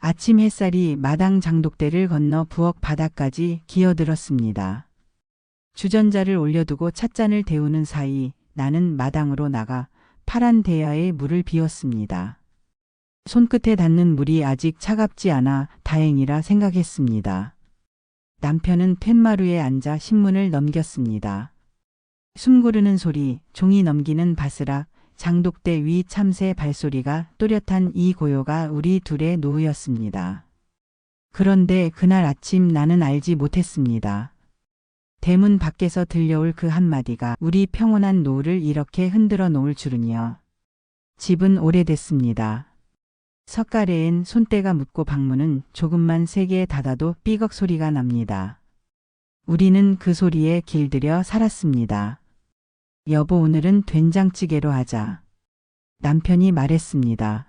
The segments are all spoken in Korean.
아침 햇살이 마당 장독대를 건너 부엌 바닥까지 기어들었습니다. 주전자를 올려두고 찻잔을 데우는 사이 나는 마당으로 나가 파란 대야에 물을 비웠습니다. 손끝에 닿는 물이 아직 차갑지 않아 다행이라 생각했습니다. 남편은 툇마루에 앉아 신문을 넘겼습니다. 숨 고르는 소리, 종이 넘기는 바스락, 장독대 위 참새 발소리가 또렷한 이 고요가 우리 둘의 노후였습니다. 그런데 그날 아침 나는 알지 못했습니다. 대문 밖에서 들려올 그 한마디가 우리 평온한 노후를 이렇게 흔들어 놓을 줄은요. 집은 오래됐습니다. 석가래엔 손때가 묻고 방문은 조금만 세게 닫아도 삐걱 소리가 납니다. 우리는 그 소리에 길들여 살았습니다. 여보, 오늘은 된장찌개로 하자. 남편이 말했습니다.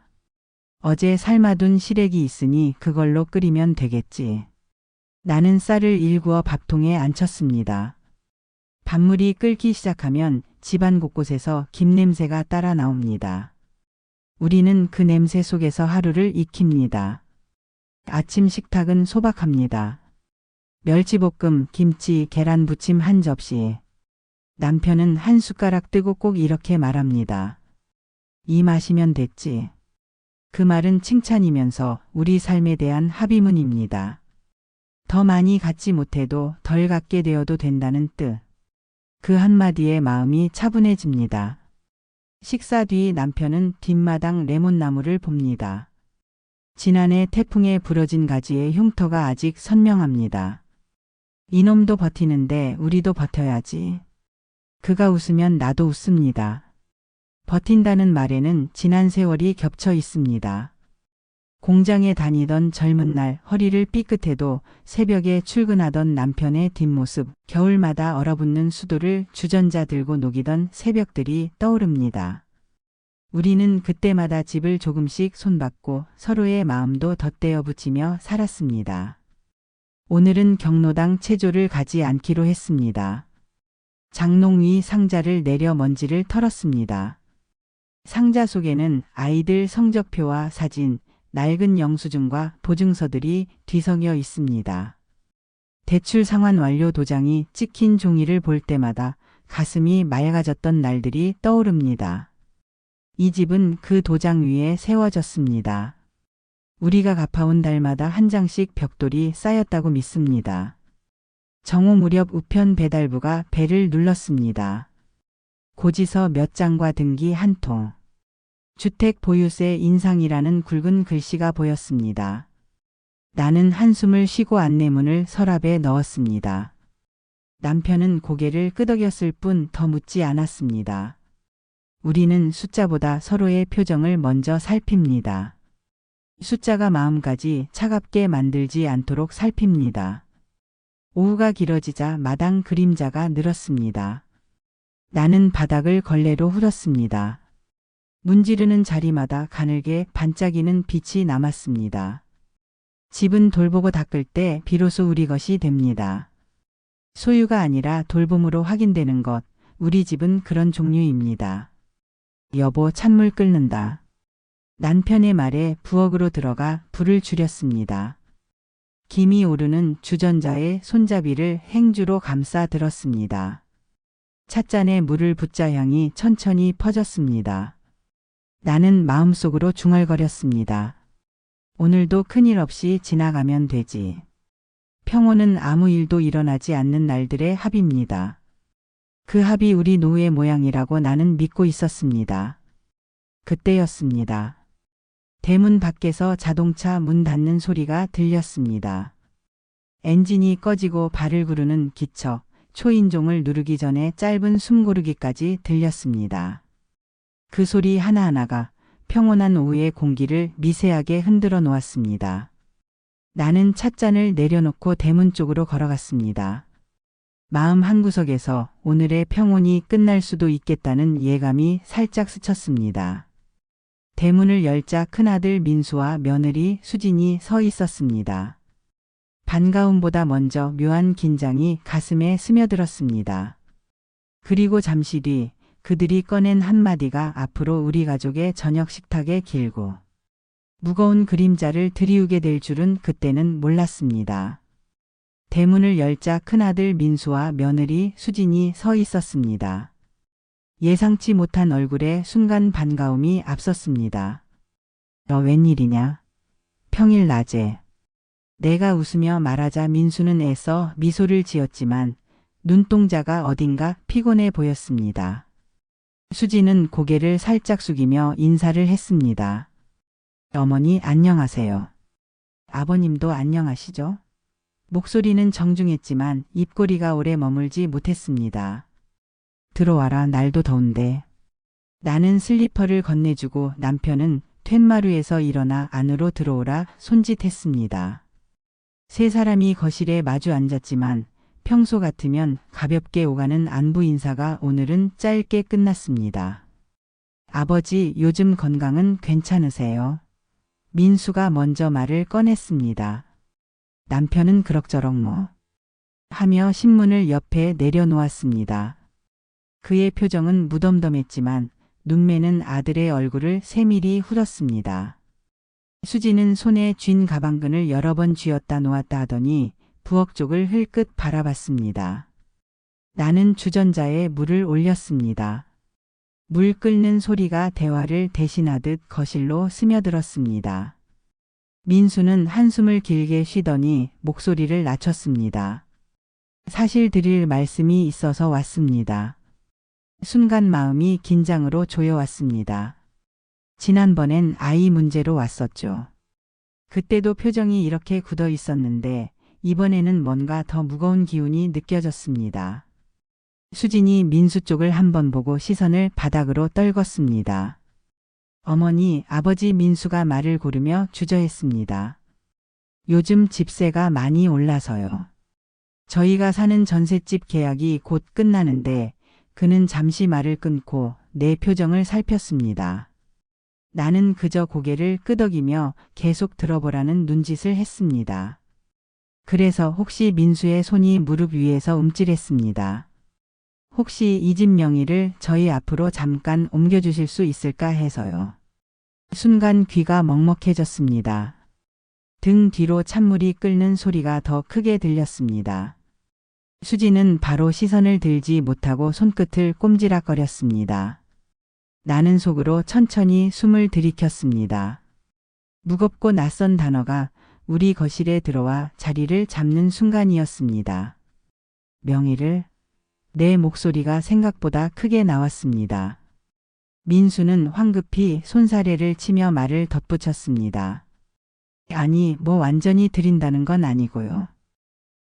어제 삶아둔 시래기 있으니 그걸로 끓이면 되겠지. 나는 쌀을 일구어 밥통에 안쳤습니다. 밥물이 끓기 시작하면 집안 곳곳에서 김 냄새가 따라 나옵니다. 우리는 그 냄새 속에서 하루를 익힙니다. 아침 식탁은 소박합니다. 멸치볶음, 김치, 계란 부침 한 접시. 남편은 한 숟가락 뜨고 꼭 이렇게 말합니다. 이 맛이면 됐지. 그 말은 칭찬이면서 우리 삶에 대한 합의문입니다. 더 많이 갖지 못해도 덜 갖게 되어도 된다는 뜻. 그 한마디에 마음이 차분해집니다. 식사 뒤 남편은 뒷마당 레몬나무를 봅니다. 지난해 태풍에 부러진 가지의 흉터가 아직 선명합니다. 이놈도 버티는데 우리도 버텨야지. 그가 웃으면 나도 웃습니다. 버틴다는 말에는 지난 세월이 겹쳐 있습니다. 공장에 다니던 젊은 날 허리를 삐끗해도 새벽에 출근하던 남편의 뒷모습, 겨울마다 얼어붙는 수도를 주전자 들고 녹이던 새벽들이 떠오릅니다. 우리는 그때마다 집을 조금씩 손받고 서로의 마음도 덧대어 붙이며 살았습니다. 오늘은 경로당 체조를 가지 않기로 했습니다. 장롱 위 상자를 내려 먼지를 털었습니다. 상자 속에는 아이들 성적표와 사진, 낡은 영수증과 보증서들이 뒤섞여 있습니다. 대출 상환 완료 도장이 찍힌 종이를 볼 때마다 가슴이 맑아졌던 날들이 떠오릅니다. 이 집은 그 도장 위에 세워졌습니다. 우리가 갚아온 달마다 한 장씩 벽돌이 쌓였다고 믿습니다. 정오 무렵 우편 배달부가 벨을 눌렀습니다. 고지서 몇 장과 등기 한 통. 주택 보유세 인상이라는 굵은 글씨가 보였습니다. 나는 한숨을 쉬고 안내문을 서랍에 넣었습니다. 남편은 고개를 끄덕였을 뿐 더 묻지 않았습니다. 우리는 숫자보다 서로의 표정을 먼저 살핍니다. 숫자가 마음까지 차갑게 만들지 않도록 살핍니다. 오후가 길어지자 마당 그림자가 늘었습니다. 나는 바닥을 걸레로 흘었습니다. 문지르는 자리마다 가늘게 반짝이는 빛이 남았습니다. 집은 돌보고 닦을 때 비로소 우리 것이 됩니다. 소유가 아니라 돌봄으로 확인되는 것, 우리 집은 그런 종류입니다. 여보, 찬물 끓는다. 남편의 말에 부엌으로 들어가 불을 줄였습니다. 김이 오르는 주전자에 손잡이를 행주로 감싸 들었습니다. 찻잔에 물을 붓자 향이 천천히 퍼졌습니다. 나는 마음속으로 중얼거렸습니다. 오늘도 큰일 없이 지나가면 되지. 평온은 아무 일도 일어나지 않는 날들의 합입니다. 그 합이 우리 노후의 모양이라고 나는 믿고 있었습니다. 그때였습니다. 대문 밖에서 자동차 문 닫는 소리가 들렸습니다. 엔진이 꺼지고 발을 구르는 기척, 초인종을 누르기 전에 짧은 숨 고르기까지 들렸습니다. 그 소리 하나하나가 평온한 오후의 공기를 미세하게 흔들어 놓았습니다. 나는 찻잔을 내려놓고 대문 쪽으로 걸어갔습니다. 마음 한구석에서 오늘의 평온이 끝날 수도 있겠다는 예감이 살짝 스쳤습니다. 대문을 열자 큰아들 민수와 며느리 수진이 서 있었습니다. 반가움보다 먼저 묘한 긴장이 가슴에 스며들었습니다. 그리고 잠시 뒤 그들이 꺼낸 한마디가 앞으로 우리 가족의 저녁 식탁에 길고 무거운 그림자를 들이우게 될 줄은 그때는 몰랐습니다. 대문을 열자 큰아들 민수와 며느리 수진이 서 있었습니다. 예상치 못한 얼굴에 순간 반가움이 앞섰습니다. 너 웬일이냐? 평일 낮에. 내가 웃으며 말하자 민수는 애써 미소를 지었지만 눈동자가 어딘가 피곤해 보였습니다. 수진은 고개를 살짝 숙이며 인사를 했습니다. 어머니 안녕하세요. 아버님도 안녕하시죠? 목소리는 정중했지만 입꼬리가 오래 머물지 못했습니다. 들어와라, 날도 더운데. 나는 슬리퍼를 건네주고 남편은 툇마루에서 일어나 안으로 들어오라 손짓했습니다. 세 사람이 거실에 마주 앉았지만 평소 같으면 가볍게 오가는 안부 인사가 오늘은 짧게 끝났습니다. 아버지, 요즘 건강은 괜찮으세요? 민수가 먼저 말을 꺼냈습니다. 남편은 그럭저럭 뭐 하며 신문을 옆에 내려놓았습니다. 그의 표정은 무덤덤했지만 눈매는 아들의 얼굴을 세밀히 후렸습니다. 수지는 손에 쥔 가방끈을 여러 번 쥐었다 놓았다 하더니 부엌 쪽을 흘끗 바라봤습니다. 나는 주전자에 물을 올렸습니다. 물 끓는 소리가 대화를 대신하듯 거실로 스며들었습니다. 민수는 한숨을 길게 쉬더니 목소리를 낮췄습니다. 사실 드릴 말씀이 있어서 왔습니다. 순간 마음이 긴장으로 조여왔습니다. 지난번엔 아이 문제로 왔었죠. 그때도 표정이 이렇게 굳어 있었는데 이번에는 뭔가 더 무거운 기운이 느껴졌습니다. 수진이 민수 쪽을 한번 보고 시선을 바닥으로 떨궜습니다. 어머니, 아버지. 민수가 말을 고르며 주저했습니다. 요즘 집세가 많이 올라서요. 저희가 사는 전셋집 계약이 곧 끝나는데 그는 잠시 말을 끊고 내 표정을 살폈습니다. 나는 그저 고개를 끄덕이며 계속 들어보라는 눈짓을 했습니다. 그래서 혹시 민수의 손이 무릎 위에서 움찔했습니다. 혹시 이 집 명의를 저희 앞으로 잠깐 옮겨주실 수 있을까 해서요. 순간 귀가 먹먹해졌습니다. 등 뒤로 찬물이 끓는 소리가 더 크게 들렸습니다. 수지는 바로 시선을 들지 못하고 손끝을 꼼지락거렸습니다. 나는 속으로 천천히 숨을 들이켰습니다. 무겁고 낯선 단어가 우리 거실에 들어와 자리를 잡는 순간이었습니다. 명의를? 내 목소리가 생각보다 크게 나왔습니다. 민수는 황급히 손사래를 치며 말을 덧붙였습니다. 아니, 뭐 완전히 드린다는 건 아니고요.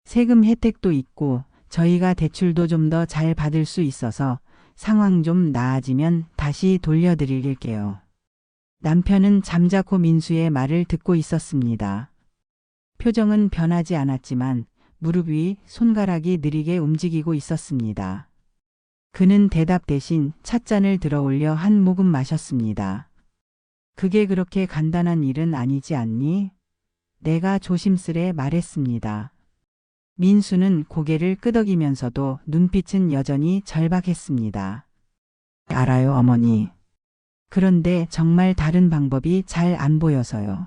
세금 혜택도 있고 저희가 대출도 좀 더 잘 받을 수 있어서 상황 좀 나아지면 다시 돌려드릴게요. 남편은 잠자코 민수의 말을 듣고 있었습니다. 표정은 변하지 않았지만 무릎 위 손가락이 느리게 움직이고 있었습니다. 그는 대답 대신 찻잔을 들어 올려 한 모금 마셨습니다. 그게 그렇게 간단한 일은 아니지 않니? 내가 조심스레 말했습니다. 민수는 고개를 끄덕이면서도 눈빛은 여전히 절박했습니다. 알아요, 어머니. 그런데 정말 다른 방법이 잘 안 보여서요.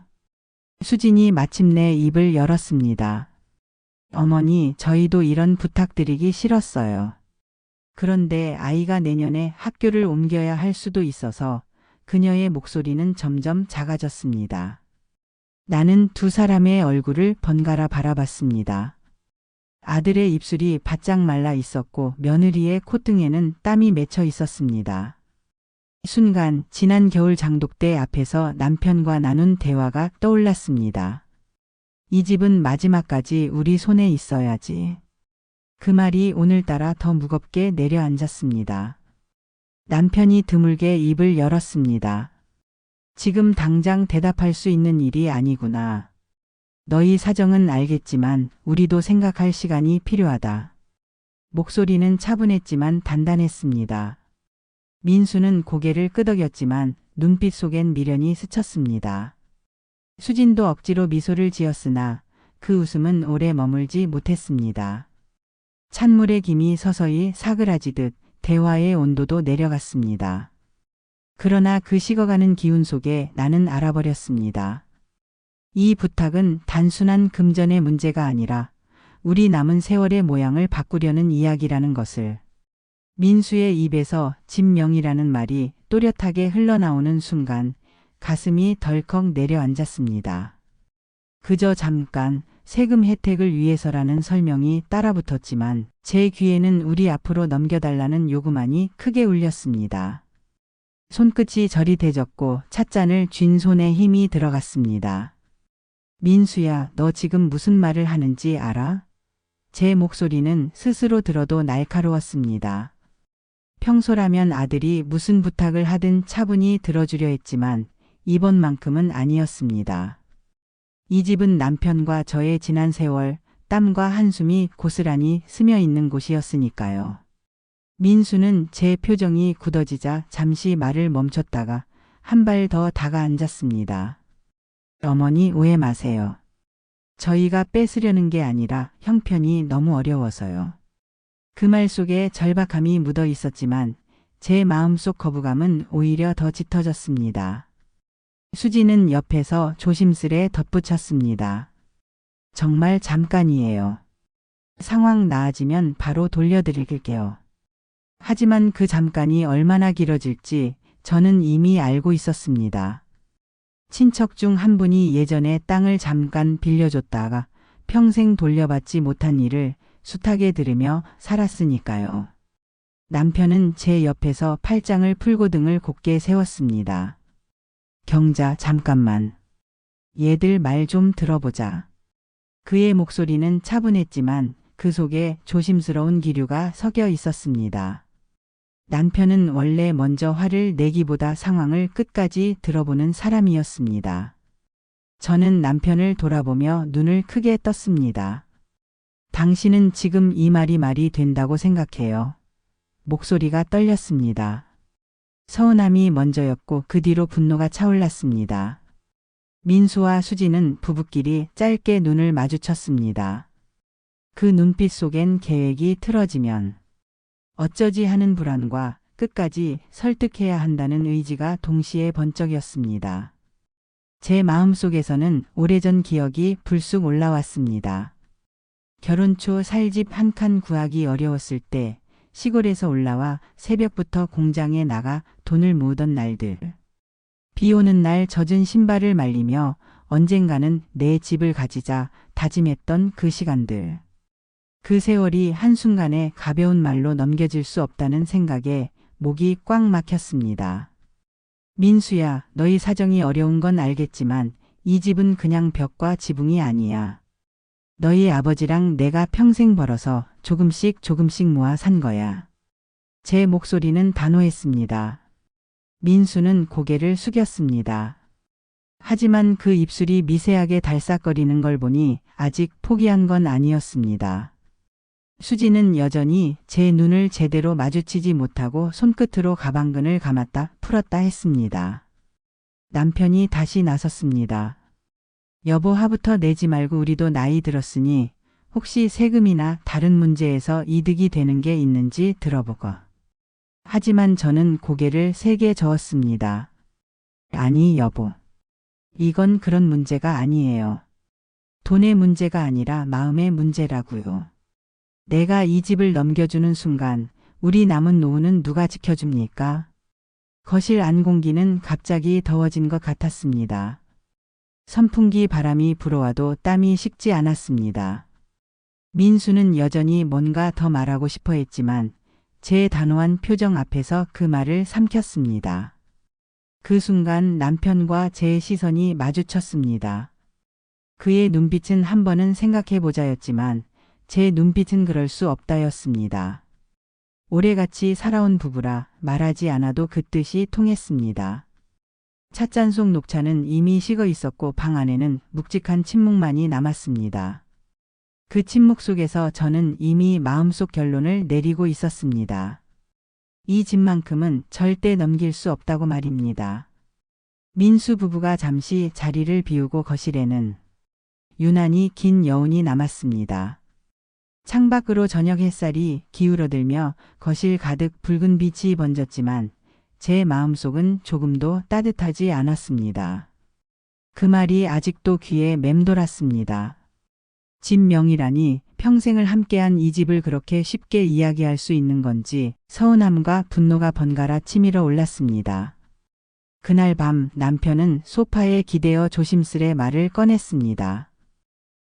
수진이 마침내 입을 열었습니다. 어머니, 저희도 이런 부탁드리기 싫었어요. 그런데 아이가 내년에 학교를 옮겨야 할 수도 있어서 그녀의 목소리는 점점 작아졌습니다. 나는 두 사람의 얼굴을 번갈아 바라봤습니다. 아들의 입술이 바짝 말라 있었고 며느리의 콧등에는 땀이 맺혀 있었습니다. 순간 지난 겨울 장독대 앞에서 남편과 나눈 대화가 떠올랐습니다. 이 집은 마지막까지 우리 손에 있어야지. 그 말이 오늘따라 더 무겁게 내려앉았습니다. 남편이 드물게 입을 열었습니다. 지금 당장 대답할 수 있는 일이 아니구나. 너희 사정은 알겠지만 우리도 생각할 시간이 필요하다. 목소리는 차분했지만 단단했습니다. 민수는 고개를 끄덕였지만 눈빛 속엔 미련이 스쳤습니다. 수진도 억지로 미소를 지었으나 그 웃음은 오래 머물지 못했습니다. 찬물의 김이 서서히 사그라지듯 대화의 온도도 내려갔습니다. 그러나 그 식어가는 기운 속에 나는 알아버렸습니다. 이 부탁은 단순한 금전의 문제가 아니라 우리 남은 세월의 모양을 바꾸려는 이야기라는 것을. 민수의 입에서 진명이라는 말이 또렷하게 흘러나오는 순간 가슴이 덜컥 내려앉았습니다. 그저 잠깐 세금 혜택을 위해서라는 설명이 따라붙었지만 제 귀에는 우리 앞으로 넘겨달라는 요구만이 크게 울렸습니다. 손끝이 저릿해졌고 찻잔을 쥔 손에 힘이 들어갔습니다. 민수야, 너 지금 무슨 말을 하는지 알아? 제 목소리는 스스로 들어도 날카로웠습니다. 평소라면 아들이 무슨 부탁을 하든 차분히 들어주려 했지만 이번만큼은 아니었습니다. 이 집은 남편과 저의 지난 세월, 땀과 한숨이 고스란히 스며 있는 곳이었으니까요. 민수는 제 표정이 굳어지자 잠시 말을 멈췄다가 한 발 더 다가앉았습니다. 어머니, 오해 마세요. 저희가 뺏으려는 게 아니라 형편이 너무 어려워서요. 그 말 속에 절박함이 묻어 있었지만 제 마음속 거부감은 오히려 더 짙어졌습니다. 수지는 옆에서 조심스레 덧붙였습니다. 정말 잠깐이에요. 상황 나아지면 바로 돌려드릴게요. 하지만 그 잠깐이 얼마나 길어질지 저는 이미 알고 있었습니다. 친척 중 한 분이 예전에 땅을 잠깐 빌려줬다가 평생 돌려받지 못한 일을 숱하게 들으며 살았으니까요. 남편은 제 옆에서 팔짱을 풀고 등을 곧게 세웠습니다. 경자, 잠깐만. 얘들 말 좀 들어보자. 그의 목소리는 차분했지만 그 속에 조심스러운 기류가 섞여 있었습니다. 남편은 원래 먼저 화를 내기보다 상황을 끝까지 들어보는 사람이었습니다. 저는 남편을 돌아보며 눈을 크게 떴습니다. 당신은 지금 이 말이 된다고 생각해요. 목소리가 떨렸습니다. 서운함이 먼저였고 그 뒤로 분노가 차올랐습니다. 민수와 수지는 부부끼리 짧게 눈을 마주쳤습니다. 그 눈빛 속엔 계획이 틀어지면 어쩌지 하는 불안과 끝까지 설득해야 한다는 의지가 동시에 번쩍였습니다. 제 마음속에서는 오래전 기억이 불쑥 올라왔습니다. 결혼 초 살집 한 칸 구하기 어려웠을 때 시골에서 올라와 새벽부터 공장에 나가 돈을 모으던 날들. 비 오는 날 젖은 신발을 말리며 언젠가는 내 집을 가지자 다짐했던 그 시간들. 그 세월이 한순간에 가벼운 말로 넘겨질 수 없다는 생각에 목이 꽉 막혔습니다. 민수야, 너희 사정이 어려운 건 알겠지만 이 집은 그냥 벽과 지붕이 아니야. 너희 아버지랑 내가 평생 벌어서 조금씩 모아 산 거야. 제 목소리는 단호했습니다. 민수는 고개를 숙였습니다. 하지만 그 입술이 미세하게 달싹거리는 걸 보니 아직 포기한 건 아니었습니다. 수지는 여전히 제 눈을 제대로 마주치지 못하고 손끝으로 가방끈을 감았다 풀었다 했습니다. 남편이 다시 나섰습니다. 여보, 화부터 내지 말고 우리도 나이 들었으니 혹시 세금이나 다른 문제에서 이득이 되는 게 있는지 들어보고. 하지만 저는 고개를 세게 저었습니다. 아니 여보. 이건 그런 문제가 아니에요. 돈의 문제가 아니라 마음의 문제라고요. 내가 이 집을 넘겨주는 순간 우리 남은 노후는 누가 지켜줍니까? 거실 안 공기는 갑자기 더워진 것 같았습니다. 선풍기 바람이 불어와도 땀이 식지 않았습니다. 민수는 여전히 뭔가 더 말하고 싶어 했지만 제 단호한 표정 앞에서 그 말을 삼켰습니다. 그 순간 남편과 제 시선이 마주쳤습니다. 그의 눈빛은 한 번은 생각해보자였지만 제 눈빛은 그럴 수 없다였습니다. 오래같이 살아온 부부라 말하지 않아도 그 뜻이 통했습니다. 찻잔 속 녹차는 이미 식어 있었고 방 안에는 묵직한 침묵만이 남았습니다. 그 침묵 속에서 저는 이미 마음속 결론을 내리고 있었습니다. 이 집만큼은 절대 넘길 수 없다고 말입니다. 민수 부부가 잠시 자리를 비우고 거실에는 유난히 긴 여운이 남았습니다. 창밖으로 저녁 햇살이 기울어들며 거실 가득 붉은 빛이 번졌지만 제 마음속은 조금도 따뜻하지 않았습니다. 그 말이 아직도 귀에 맴돌았습니다. 집 명의라니 평생을 함께한 이 집을 그렇게 쉽게 이야기할 수 있는 건지 서운함과 분노가 번갈아 치밀어 올랐습니다. 그날 밤 남편은 소파에 기대어 조심스레 말을 꺼냈습니다.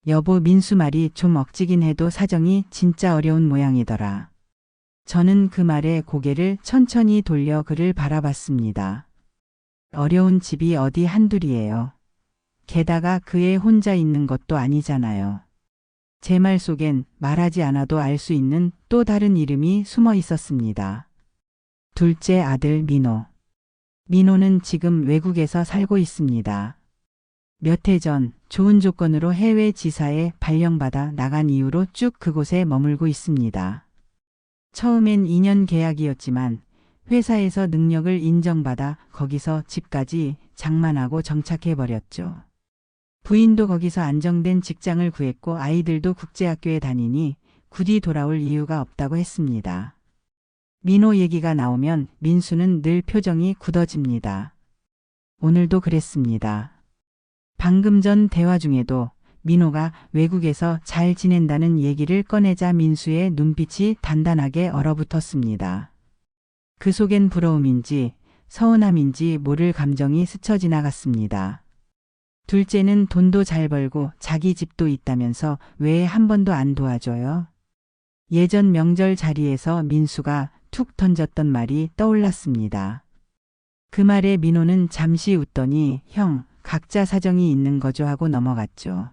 여보, 민수 말이 좀 억지긴 해도 사정이 진짜 어려운 모양이더라. 저는 그 말에 고개를 천천히 돌려 그를 바라봤습니다. 어려운 집이 어디 한둘이에요. 게다가 그 애 혼자 있는 것도 아니잖아요. 제 말 속엔 말하지 않아도 알 수 있는 또 다른 이름이 숨어 있었습니다. 둘째 아들 민호. 민호는 지금 외국에서 살고 있습니다. 몇 해 전 좋은 조건으로 해외 지사에 발령받아 나간 이후로 쭉 그곳에 머물고 있습니다. 처음엔 2년 계약이었지만 회사에서 능력을 인정받아 거기서 집까지 장만하고 정착해버렸죠. 부인도 거기서 안정된 직장을 구했고 아이들도 국제학교에 다니니 굳이 돌아올 이유가 없다고 했습니다. 민호 얘기가 나오면 민수는 늘 표정이 굳어집니다. 오늘도 그랬습니다. 방금 전 대화 중에도 민호가 외국에서 잘 지낸다는 얘기를 꺼내자 민수의 눈빛이 단단하게 얼어붙었습니다. 그 속엔 부러움인지 서운함인지 모를 감정이 스쳐 지나갔습니다. 둘째는 돈도 잘 벌고 자기 집도 있다면서 왜 한 번도 안 도와줘요? 예전 명절 자리에서 민수가 툭 던졌던 말이 떠올랐습니다. 그 말에 민호는 잠시 웃더니 형, 각자 사정이 있는 거죠 하고 넘어갔죠.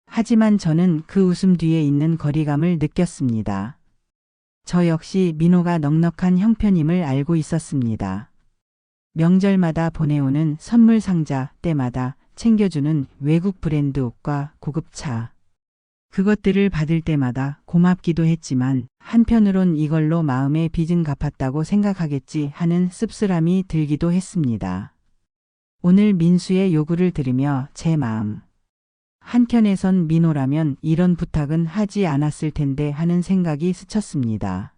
하지만 저는 그 웃음 뒤에 있는 거리감을 느꼈습니다. 저 역시 민호가 넉넉한 형편임을 알고 있었습니다. 명절마다 보내오는 선물 상자 때마다 챙겨주는 외국 브랜드 옷과 고급차. 그것들을 받을 때마다 고맙기도 했지만 한편으론 이걸로 마음의 빚은 갚았다고 생각하겠지 하는 씁쓸함이 들기도 했습니다. 오늘 민수의 요구를 들으며 제 마음. 한켠에선 민호라면 이런 부탁은 하지 않았을 텐데 하는 생각이 스쳤습니다.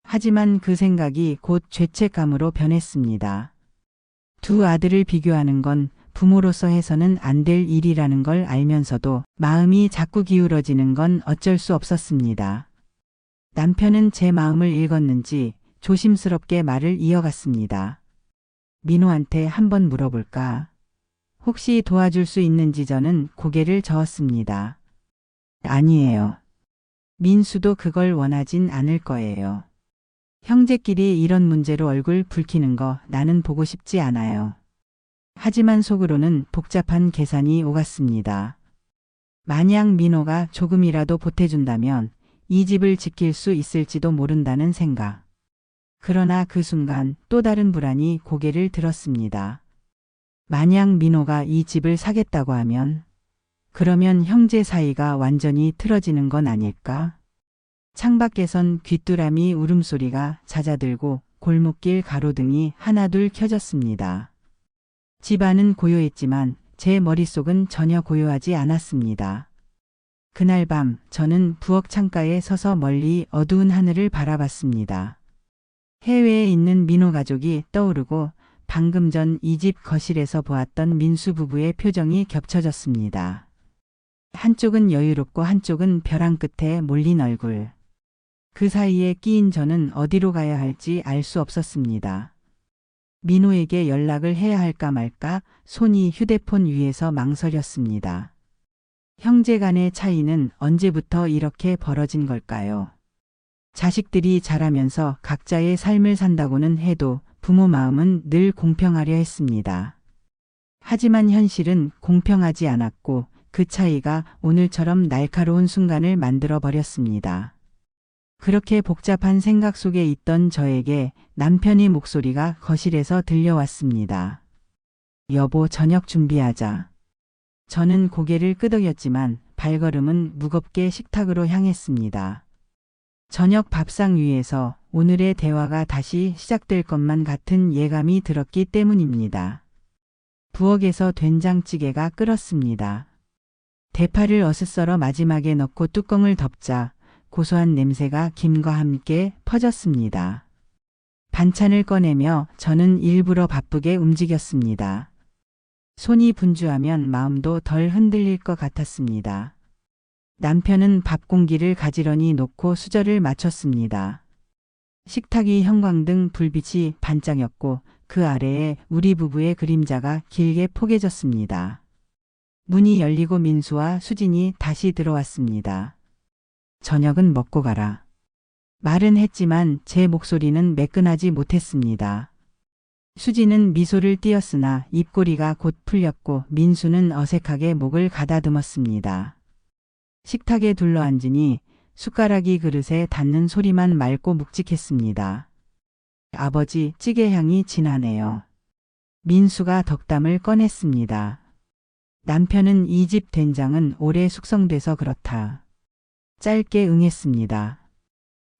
하지만 그 생각이 곧 죄책감으로 변했습니다. 두 아들을 비교하는 건 부모로서 해서는 안 될 일이라는 걸 알면서도 마음이 자꾸 기울어지는 건 어쩔 수 없었습니다. 남편은 제 마음을 읽었는지 조심스럽게 말을 이어갔습니다. 민호한테 한번 물어볼까? 혹시 도와줄 수 있는지. 저는 고개를 저었습니다. 아니에요. 민수도 그걸 원하진 않을 거예요. 형제끼리 이런 문제로 얼굴 붉히는 거 나는 보고 싶지 않아요. 하지만 속으로는 복잡한 계산이 오갔습니다. 만약 민호가 조금이라도 보태준다면 이 집을 지킬 수 있을지도 모른다는 생각. 그러나 그 순간 또 다른 불안이 고개를 들었습니다. 만약 민호가 이 집을 사겠다고 하면, 그러면 형제 사이가 완전히 틀어지는 건 아닐까? 창밖에선 귀뚜라미 울음소리가 잦아들고 골목길 가로등이 하나둘 켜졌습니다. 집안은 고요했지만 제 머릿속은 전혀 고요하지 않았습니다. 그날 밤 저는 부엌 창가에 서서 멀리 어두운 하늘을 바라봤습니다. 해외에 있는 민호 가족이 떠오르고 방금 전 이 집 거실에서 보았던 민수 부부의 표정이 겹쳐졌습니다. 한쪽은 여유롭고 한쪽은 벼랑 끝에 몰린 얼굴. 그 사이에 끼인 저는 어디로 가야 할지 알 수 없었습니다. 민호에게 연락을 해야 할까 말까 손이 휴대폰 위에서 망설였습니다. 형제 간의 차이는 언제부터 이렇게 벌어진 걸까요? 자식들이 자라면서 각자의 삶을 산다고는 해도 부모 마음은 늘 공평하려 했습니다. 하지만 현실은 공평하지 않았고 그 차이가 오늘처럼 날카로운 순간을 만들어 버렸습니다. 그렇게 복잡한 생각 속에 있던 저에게 남편의 목소리가 거실에서 들려왔습니다. 여보, 저녁 준비하자. 저는 고개를 끄덕였지만 발걸음은 무겁게 식탁으로 향했습니다. 저녁 밥상 위에서 오늘의 대화가 다시 시작될 것만 같은 예감이 들었기 때문입니다. 부엌에서 된장찌개가 끓었습니다. 대파를 어슷 썰어 마지막에 넣고 뚜껑을 덮자 고소한 냄새가 김과 함께 퍼졌습니다. 반찬을 꺼내며 저는 일부러 바쁘게 움직였습니다. 손이 분주하면 마음도 덜 흔들릴 것 같았습니다. 남편은 밥 공기를 가지런히 놓고 수저를 맞췄습니다. 식탁 위 형광등 불빛이 반짝였고 그 아래에 우리 부부의 그림자가 길게 포개졌습니다. 문이 열리고 민수와 수진이 다시 들어왔습니다. 저녁은 먹고 가라. 말은 했지만 제 목소리는 매끈하지 못했습니다. 수진은 미소를 띄었으나 입꼬리가 곧 풀렸고 민수는 어색하게 목을 가다듬었습니다. 식탁에 둘러앉으니 숟가락이 그릇에 닿는 소리만 맑고 묵직했습니다. 아버지, 찌개 향이 진하네요. 민수가 덕담을 꺼냈습니다. 남편은 이 집 된장은 오래 숙성돼서 그렇다. 짧게 응했습니다.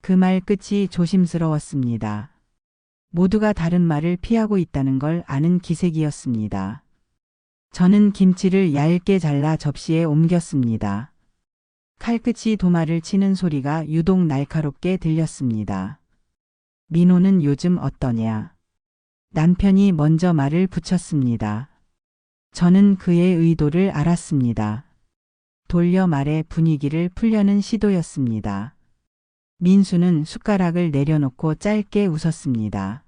그 말 끝이 조심스러웠습니다. 모두가 다른 말을 피하고 있다는 걸 아는 기색이었습니다. 저는 김치를 얇게 잘라 접시에 옮겼습니다. 칼끝이 도마를 치는 소리가 유독 날카롭게 들렸습니다. 민호는 요즘 어떠냐? 남편이 먼저 말을 붙였습니다. 저는 그의 의도를 알았습니다. 돌려 말해 분위기를 풀려는 시도였습니다. 민수는 숟가락을 내려놓고 짧게 웃었습니다.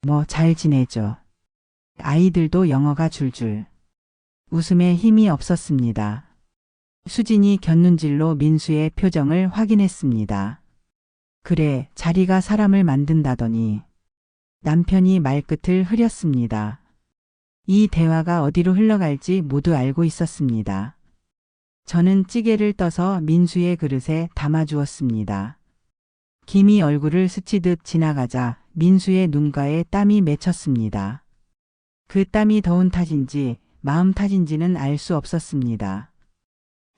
뭐 잘 지내죠. 아이들도 영어가 줄줄. 웃음에 힘이 없었습니다. 수진이 곁눈질로 민수의 표정을 확인했습니다. 그래, 자리가 사람을 만든다더니. 남편이 말끝을 흐렸습니다. 이 대화가 어디로 흘러갈지 모두 알고 있었습니다. 저는 찌개를 떠서 민수의 그릇에 담아주었습니다. 김이 얼굴을 스치듯 지나가자 민수의 눈가에 땀이 맺혔습니다. 그 땀이 더운 탓인지 마음 탓인지는 알 수 없었습니다.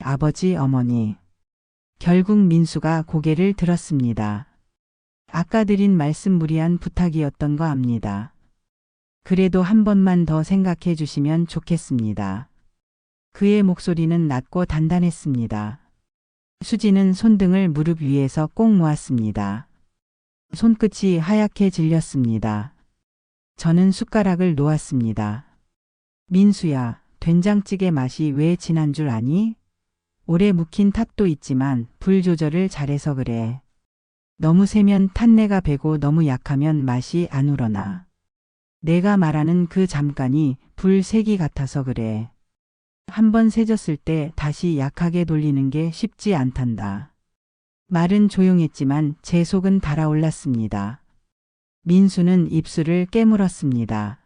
아버지, 어머니. 결국 민수가 고개를 들었습니다. 아까 드린 말씀 무리한 부탁이었던 거 압니다. 그래도 한 번만 더 생각해 주시면 좋겠습니다. 그의 목소리는 낮고 단단했습니다. 수지는 손등을 무릎 위에서 꼭 모았습니다. 손끝이 하얗게 질렸습니다. 저는 숟가락을 놓았습니다. 민수야, 된장찌개 맛이 왜 진한 줄 아니? 오래 묵힌 탓도 있지만 불 조절을 잘해서 그래. 너무 세면 탄내가 배고 너무 약하면 맛이 안 우러나. 내가 말하는 그 잠깐이 불세기 같아서 그래. 한번 세졌을 때 다시 약하게 돌리는 게 쉽지 않단다. 말은 조용했지만 제 속은 달아올랐습니다. 민수는 입술을 깨물었습니다.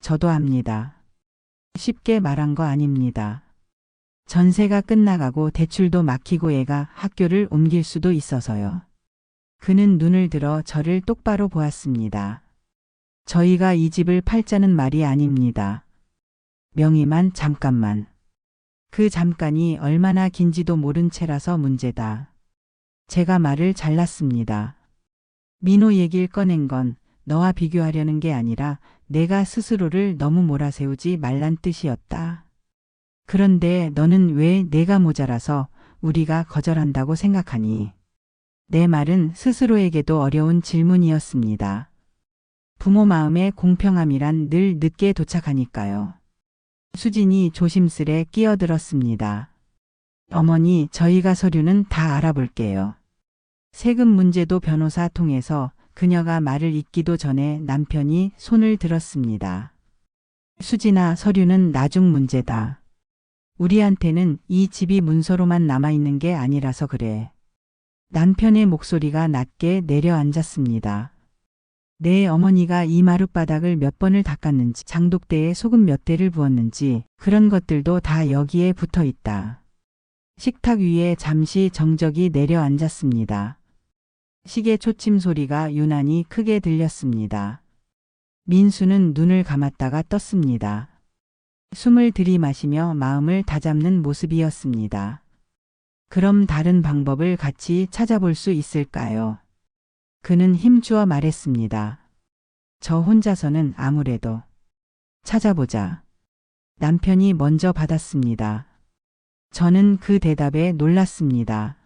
저도 압니다. 쉽게 말한 거 아닙니다. 전세가 끝나가고 대출도 막히고 애가 학교를 옮길 수도 있어서요. 그는 눈을 들어 저를 똑바로 보았습니다. 저희가 이 집을 팔자는 말이 아닙니다. 명의만 잠깐만. 그 잠깐이 얼마나 긴지도 모른 채라서 문제다. 제가 말을 잘랐습니다. 민호 얘기를 꺼낸 건 너와 비교하려는 게 아니라 내가 스스로를 너무 몰아세우지 말란 뜻이었다. 그런데 너는 왜 내가 모자라서 우리가 거절한다고 생각하니? 내 말은 스스로에게도 어려운 질문이었습니다. 부모 마음의 공평함이란 늘 늦게 도착하니까요. 수진이 조심스레 끼어들었습니다. 어머니, 저희가 서류는 다 알아볼게요. 세금 문제도 변호사 통해서. 그녀가 말을 잇기도 전에 남편이 손을 들었습니다. 수진아, 서류는 나중 문제다. 우리한테는 이 집이 문서로만 남아있는 게 아니라서 그래. 남편의 목소리가 낮게 내려앉았습니다. 내 어머니가 이 마룻바닥을 몇 번을 닦았는지, 장독대에 소금 몇 대를 부었는지 그런 것들도 다 여기에 붙어 있다. 식탁 위에 잠시 정적이 내려앉았습니다. 시계 초침 소리가 유난히 크게 들렸습니다. 민수는 눈을 감았다가 떴습니다. 숨을 들이마시며 마음을 다잡는 모습이었습니다. 그럼 다른 방법을 같이 찾아볼 수 있을까요? 그는 힘주어 말했습니다. 저 혼자서는 아무래도. 찾아보자. 남편이 먼저 받았습니다. 저는 그 대답에 놀랐습니다.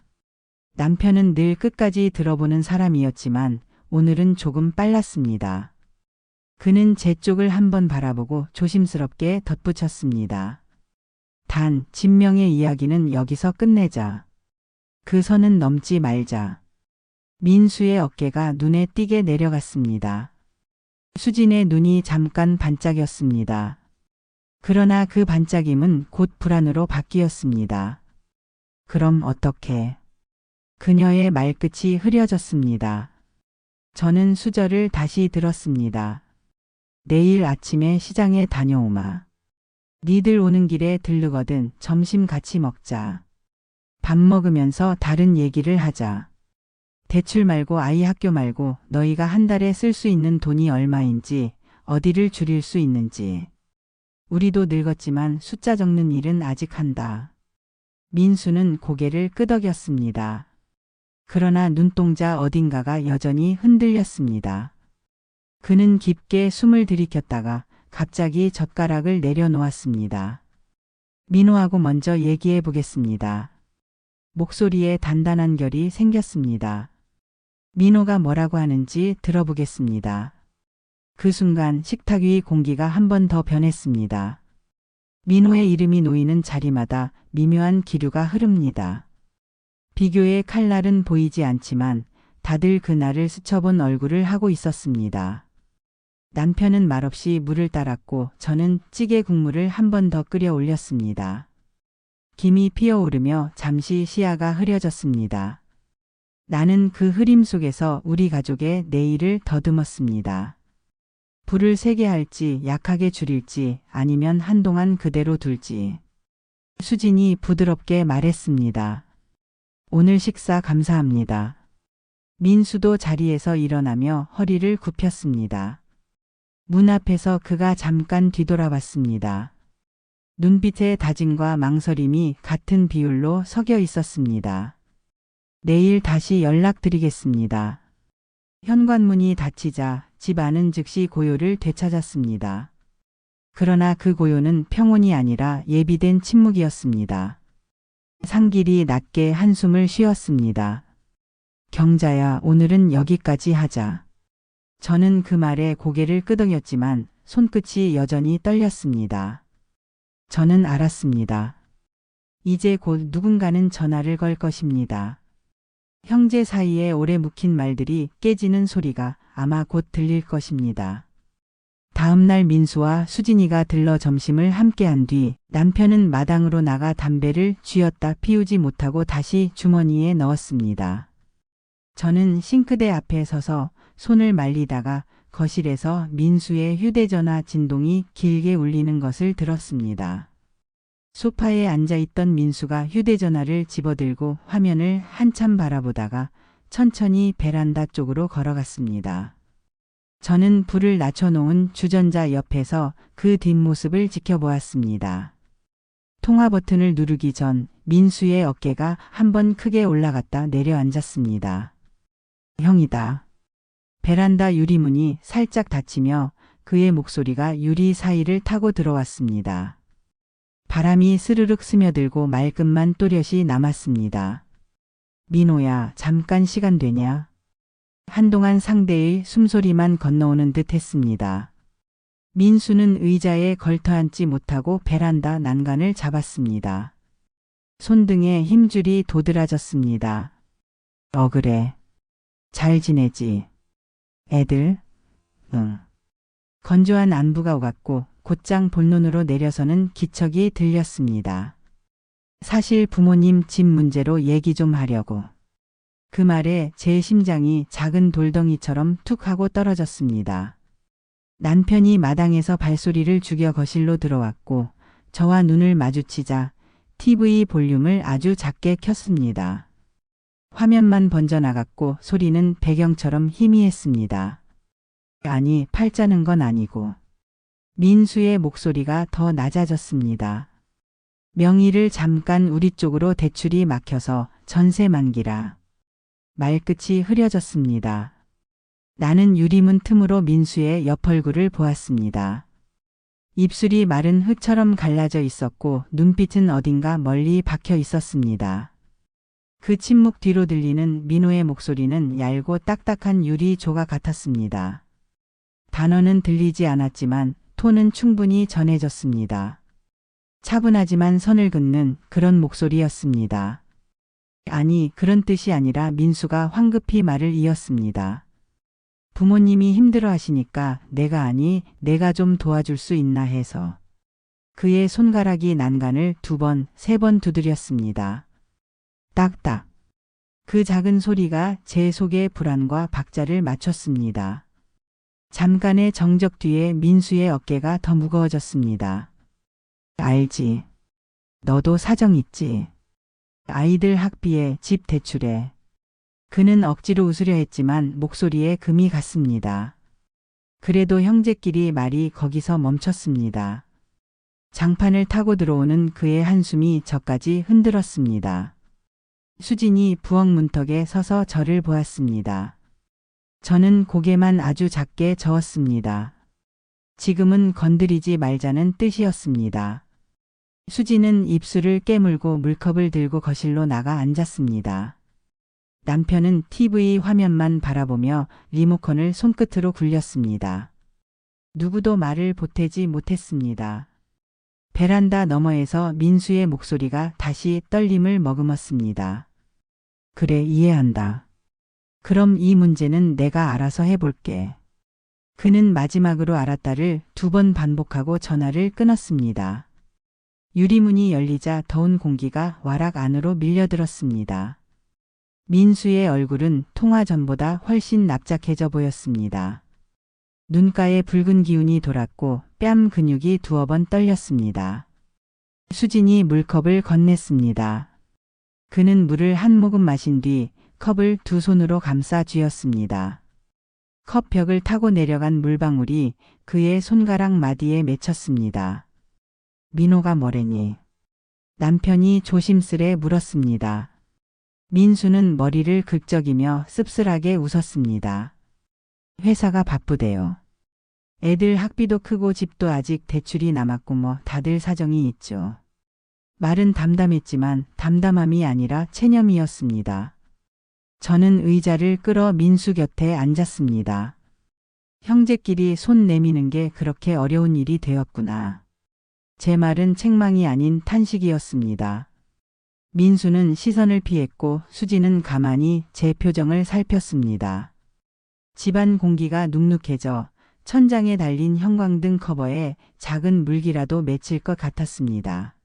남편은 늘 끝까지 들어보는 사람이었지만 오늘은 조금 빨랐습니다. 그는 제 쪽을 한번 바라보고 조심스럽게 덧붙였습니다. 단, 진명의 이야기는 여기서 끝내자. 그 선은 넘지 말자. 민수의 어깨가 눈에 띄게 내려갔습니다. 수진의 눈이 잠깐 반짝였습니다. 그러나 그 반짝임은 곧 불안으로 바뀌었습니다. 그럼 어떻게? 그녀의 말끝이 흐려졌습니다. 저는 수저를 다시 들었습니다. 내일 아침에 시장에 다녀오마. 니들 오는 길에 들르거든 점심 같이 먹자. 밥 먹으면서 다른 얘기를 하자. 대출 말고 아이 학교 말고 너희가 한 달에 쓸 수 있는 돈이 얼마인지, 어디를 줄일 수 있는지. 우리도 늙었지만 숫자 적는 일은 아직 한다. 민수는 고개를 끄덕였습니다. 그러나 눈동자 어딘가가 여전히 흔들렸습니다. 그는 깊게 숨을 들이켰다가 갑자기 젓가락을 내려놓았습니다. 민호하고 먼저 얘기해 보겠습니다. 목소리에 단단한 결이 생겼습니다. 민호가 뭐라고 하는지 들어보겠습니다. 그 순간 식탁 위 공기가 한 번 더 변했습니다. 민호의 이름이 놓이는 자리마다 미묘한 기류가 흐릅니다. 비교의 칼날은 보이지 않지만 다들 그날을 스쳐본 얼굴을 하고 있었습니다. 남편은 말없이 물을 따랐고 저는 찌개 국물을 한 번 더 끓여 올렸습니다. 김이 피어오르며 잠시 시야가 흐려졌습니다. 나는 그 흐림 속에서 우리 가족의 내일을 더듬었습니다. 불을 세게 할지 약하게 줄일지 아니면 한동안 그대로 둘지. 수진이 부드럽게 말했습니다. 오늘 식사 감사합니다. 민수도 자리에서 일어나며 허리를 굽혔습니다. 문 앞에서 그가 잠깐 뒤돌아봤습니다. 눈빛의 다짐과 망설임이 같은 비율로 섞여 있었습니다. 내일 다시 연락드리겠습니다. 현관문이 닫히자 집 안은 즉시 고요를 되찾았습니다. 그러나 그 고요는 평온이 아니라 예비된 침묵이었습니다. 상길이 낮게 한숨을 쉬었습니다. 경자야, 오늘은 여기까지 하자. 저는 그 말에 고개를 끄덕였지만 손끝이 여전히 떨렸습니다. 저는 알았습니다. 이제 곧 누군가는 전화를 걸 것입니다. 형제 사이에 오래 묵힌 말들이 깨지는 소리가 아마 곧 들릴 것입니다. 다음 날 민수와 수진이가 들러 점심을 함께한 뒤 남편은 마당으로 나가 담배를 쥐었다 피우지 못하고 다시 주머니에 넣었습니다. 저는 싱크대 앞에 서서 손을 말리다가 거실에서 민수의 휴대전화 진동이 길게 울리는 것을 들었습니다. 소파에 앉아있던 민수가 휴대전화를 집어들고 화면을 한참 바라보다가 천천히 베란다 쪽으로 걸어갔습니다. 저는 불을 낮춰놓은 주전자 옆에서 그 뒷모습을 지켜보았습니다. 통화 버튼을 누르기 전 민수의 어깨가 한번 크게 올라갔다 내려앉았습니다. 형이다. 베란다 유리문이 살짝 닫히며 그의 목소리가 유리 사이를 타고 들어왔습니다. 바람이 스르륵 스며들고 말끝만 또렷이 남았습니다. 민호야, 잠깐 시간 되냐? 한동안 상대의 숨소리만 건너오는 듯 했습니다. 민수는 의자에 걸터앉지 못하고 베란다 난간을 잡았습니다. 손등에 힘줄이 도드라졌습니다. 그래. 잘 지내지? 애들? 응. 건조한 안부가 오갔고 곧장 본론으로 내려서는 기척이 들렸습니다. 사실 부모님 집 문제로 얘기 좀 하려고. 그 말에 제 심장이 작은 돌덩이처럼 툭 하고 떨어졌습니다. 남편이 마당에서 발소리를 죽여 거실로 들어왔고 저와 눈을 마주치자 TV 볼륨을 아주 작게 켰습니다. 화면만 번져나갔고 소리는 배경처럼 희미했습니다. 아니, 팔자는 건 아니고. 민수의 목소리가 더 낮아졌습니다. 명의를 잠깐 우리 쪽으로 대출이 막혀서 전세 만기라. 말끝이 흐려졌습니다. 나는 유리문 틈으로 민수의 옆얼굴을 보았습니다. 입술이 마른 흙처럼 갈라져 있었고 눈빛은 어딘가 멀리 박혀 있었습니다. 그 침묵 뒤로 들리는 민호의 목소리는 얇고 딱딱한 유리 조각 같았습니다. 단어는 들리지 않았지만 톤은 충분히 전해졌습니다. 차분하지만 선을 긋는 그런 목소리였습니다. 아니, 그런 뜻이 아니라 민수가 황급히 말을 이었습니다. 부모님이 힘들어 하시니까 내가 좀 도와줄 수 있나 해서. 그의 손가락이 난간을 2번, 3번 두드렸습니다. 딱딱. 그 작은 소리가 제 속의 불안과 박자를 맞췄습니다. 잠깐의 정적 뒤에 민수의 어깨가 더 무거워졌습니다. 알지. 너도 사정 있지. 아이들 학비에 집 대출에. 그는 억지로 웃으려 했지만 목소리에 금이 갔습니다. 그래도 형제끼리 말이 거기서 멈췄습니다. 장판을 타고 들어오는 그의 한숨이 저까지 흔들었습니다. 수진이 부엌 문턱에 서서 저를 보았습니다. 저는 고개만 아주 작게 저었습니다. 지금은 건드리지 말자는 뜻이었습니다. 수진은 입술을 깨물고 물컵을 들고 거실로 나가 앉았습니다. 남편은 TV 화면만 바라보며 리모컨을 손끝으로 굴렸습니다. 누구도 말을 보태지 못했습니다. 베란다 너머에서 민수의 목소리가 다시 떨림을 머금었습니다. 그래, 이해한다. 그럼 이 문제는 내가 알아서 해볼게. 그는 마지막으로 알았다를 2번 반복하고 전화를 끊었습니다. 유리문이 열리자 더운 공기가 와락 안으로 밀려들었습니다. 민수의 얼굴은 통화 전보다 훨씬 납작해져 보였습니다. 눈가에 붉은 기운이 돌았고 뺨 근육이 2번 떨렸습니다. 수진이 물컵을 건넸습니다. 그는 물을 한 모금 마신 뒤 컵을 2 손으로 감싸 쥐었습니다. 컵 벽을 타고 내려간 물방울이 그의 손가락 마디에 맺혔습니다. 민호가 뭐래니? 남편이 조심스레 물었습니다. 민수는 머리를 긁적이며 씁쓸하게 웃었습니다. 회사가 바쁘대요. 애들 학비도 크고 집도 아직 대출이 남았고 뭐 다들 사정이 있죠. 말은 담담했지만 담담함이 아니라 체념이었습니다. 저는 의자를 끌어 민수 곁에 앉았습니다. 형제끼리 손 내미는 게 그렇게 어려운 일이 되었구나. 제 말은 책망이 아닌 탄식이었습니다. 민수는 시선을 피했고 수지는 가만히 제 표정을 살폈습니다. 집안 공기가 눅눅해져 천장에 달린 형광등 커버에 작은 물기라도 맺힐 것 같았습니다.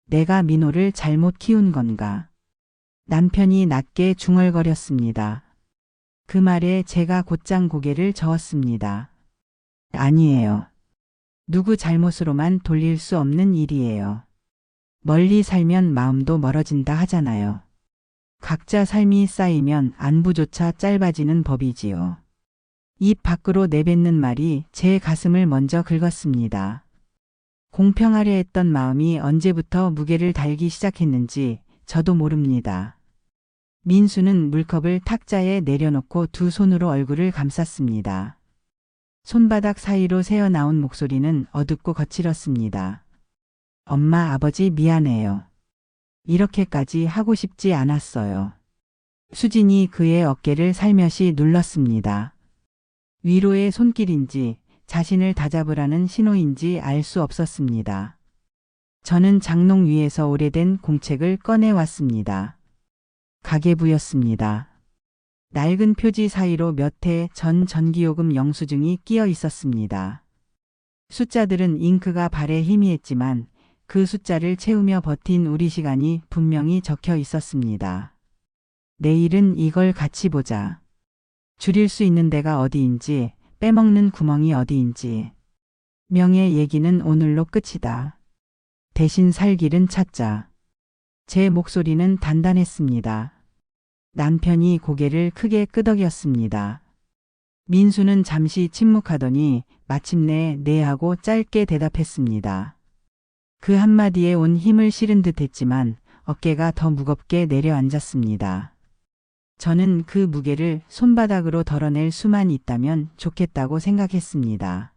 내가 민호를 잘못 키운 건가? 남편이 낮게 중얼거렸습니다. 그 말에 제가 곧장 고개를 저었습니다. 아니에요. 누구 잘못으로만 돌릴 수 없는 일이에요. 멀리 살면 마음도 멀어진다 하잖아요. 각자 삶이 쌓이면 안부조차 짧아지는 법이지요. 입 밖으로 내뱉는 말이 제 가슴을 먼저 긁었습니다. 공평하려 했던 마음이 언제부터 무게를 달기 시작했는지 저도 모릅니다. 민수는 물컵을 탁자에 내려놓고 2 손으로 얼굴을 감쌌습니다. 손바닥 사이로 새어나온 목소리는 어둡고 거칠었습니다. 엄마, 아버지 미안해요. 이렇게까지 하고 싶지 않았어요. 수진이 그의 어깨를 살며시 눌렀습니다. 위로의 손길인지 자신을 다잡으라는 신호인지 알 수 없었습니다. 저는 장롱 위에서 오래된 공책을 꺼내왔습니다. 가계부였습니다. 낡은 표지 사이로 몇 해 전 전기요금 영수증이 끼어 있었습니다. 숫자들은 잉크가 발에 희미했지만 그 숫자를 채우며 버틴 우리 시간이 분명히 적혀 있었습니다. 내일은 이걸 같이 보자. 줄일 수 있는 데가 어디인지, 빼먹는 구멍이 어디인지. 명예 얘기는 오늘로 끝이다. 대신 살 길은 찾자. 제 목소리는 단단했습니다. 남편이 고개를 크게 끄덕였습니다. 민수는 잠시 침묵하더니 마침내 네 하고 짧게 대답했습니다. 그 한마디에 온 힘을 실은 듯 했지만 어깨가 더 무겁게 내려앉았습니다. 저는 그 무게를 손바닥으로 덜어낼 수만 있다면 좋겠다고 생각했습니다.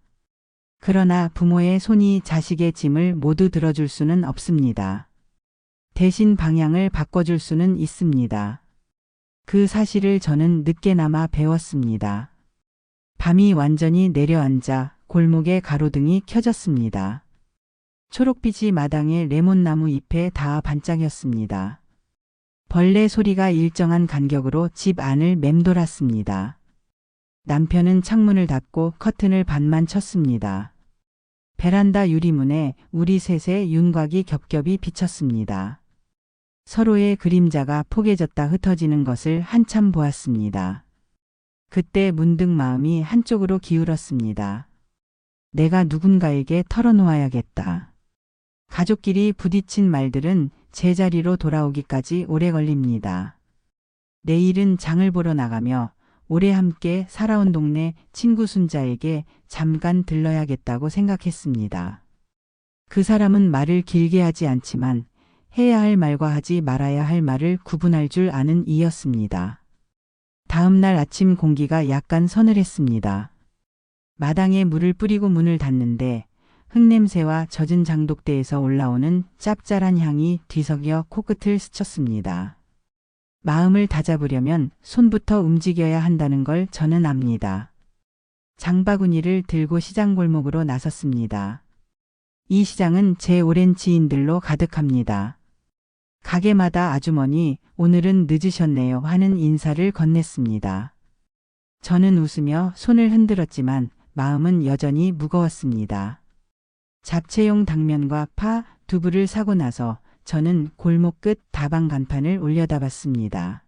그러나 부모의 손이 자식의 짐을 모두 들어줄 수는 없습니다. 대신 방향을 바꿔줄 수는 있습니다. 그 사실을 저는 늦게나마 배웠습니다. 밤이 완전히 내려앉아 골목에 가로등이 켜졌습니다. 초록빛이 마당의 레몬나무 잎에 닿아 반짝였습니다. 벌레 소리가 일정한 간격으로 집 안을 맴돌았습니다. 남편은 창문을 닫고 커튼을 반만 쳤습니다. 베란다 유리문에 우리 셋의 윤곽이 겹겹이 비쳤습니다. 서로의 그림자가 포개졌다 흩어지는 것을 한참 보았습니다. 그때 문득 마음이 한쪽으로 기울었습니다. 내가 누군가에게 털어놓아야겠다. 가족끼리 부딪힌 말들은 제자리로 돌아오기까지 오래 걸립니다. 내일은 장을 보러 나가며 오래 함께 살아온 동네 친구 순자에게 잠깐 들러야겠다고 생각했습니다. 그 사람은 말을 길게 하지 않지만 해야 할 말과 하지 말아야 할 말을 구분할 줄 아는 이였습니다. 다음 날 아침 공기가 약간 서늘했습니다. 마당에 물을 뿌리고 문을 닫는데 흙냄새와 젖은 장독대에서 올라오는 짭짤한 향이 뒤섞여 코끝을 스쳤습니다. 마음을 다잡으려면 손부터 움직여야 한다는 걸 저는 압니다. 장바구니를 들고 시장 골목으로 나섰습니다. 이 시장은 제 오랜 지인들로 가득합니다. 가게마다 아주머니, 오늘은 늦으셨네요 하는 인사를 건넸습니다. 저는 웃으며 손을 흔들었지만 마음은 여전히 무거웠습니다. 잡채용 당면과 파, 두부를 사고 나서 저는 골목 끝 다방 간판을 올려다봤습니다.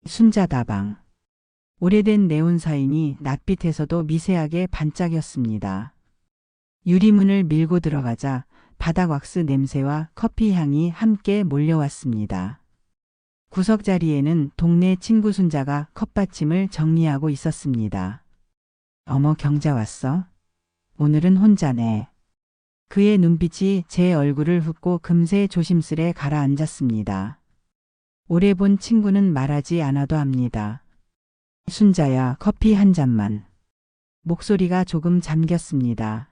순자다방. 오래된 네온 사인이 낯빛에서도 미세하게 반짝였습니다. 유리문을 밀고 들어가자 바닥 왁스 냄새와 커피 향이 함께 몰려왔습니다. 구석 자리에는 동네 친구 순자가 컵받침을 정리하고 있었습니다. 어머, 경자 왔어? 오늘은 혼자네. 그의 눈빛이 제 얼굴을 훑고 금세 조심스레 가라앉았습니다. 오래 본 친구는 말하지 않아도 합니다. 순자야, 커피 한 잔만. 목소리가 조금 잠겼습니다.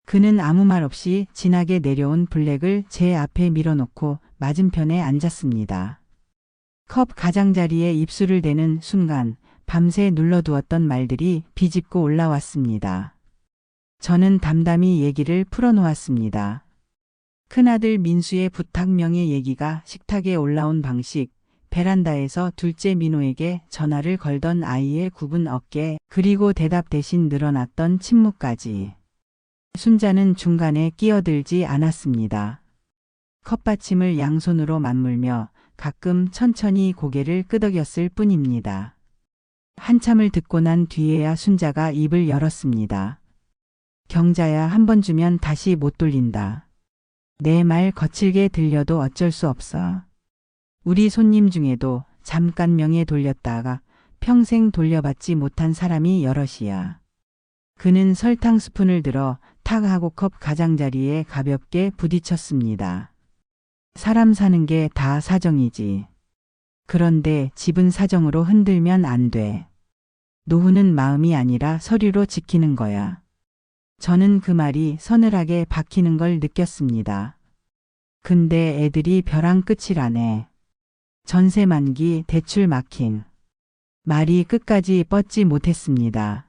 그는 아무 말 없이 진하게 내려온 블랙을 제 앞에 밀어놓고 맞은편에 앉았습니다. 컵 가장자리에 입술을 대는 순간 밤새 눌러두었던 말들이 비집고 올라왔습니다. 저는 담담히 얘기를 풀어놓았습니다. 큰아들 민수의 부탁명의 얘기가 식탁에 올라온 방식, 베란다에서 둘째 민호에게 전화를 걸던 아이의 굽은 어깨, 그리고 대답 대신 늘어났던 침묵까지. 순자는 중간에 끼어들지 않았습니다. 컵받침을 양손으로 맞물며 가끔 천천히 고개를 끄덕였을 뿐입니다. 한참을 듣고 난 뒤에야 순자가 입을 열었습니다. 경자야, 한 번 주면 다시 못 돌린다. 내 말 거칠게 들려도 어쩔 수 없어. 우리 손님 중에도 잠깐 명예 돌렸다가 평생 돌려받지 못한 사람이 여럿이야. 그는 설탕 스푼을 들어 탁 하고 컵 가장자리에 가볍게 부딪혔습니다. 사람 사는 게 다 사정이지. 그런데 집은 사정으로 흔들면 안 돼. 노후는 마음이 아니라 서류로 지키는 거야. 저는 그 말이 서늘하게 박히는 걸 느꼈습니다. 근데 애들이 벼랑 끝이라네. 전세 만기, 대출 막힘. 말이 끝까지 뻗지 못했습니다.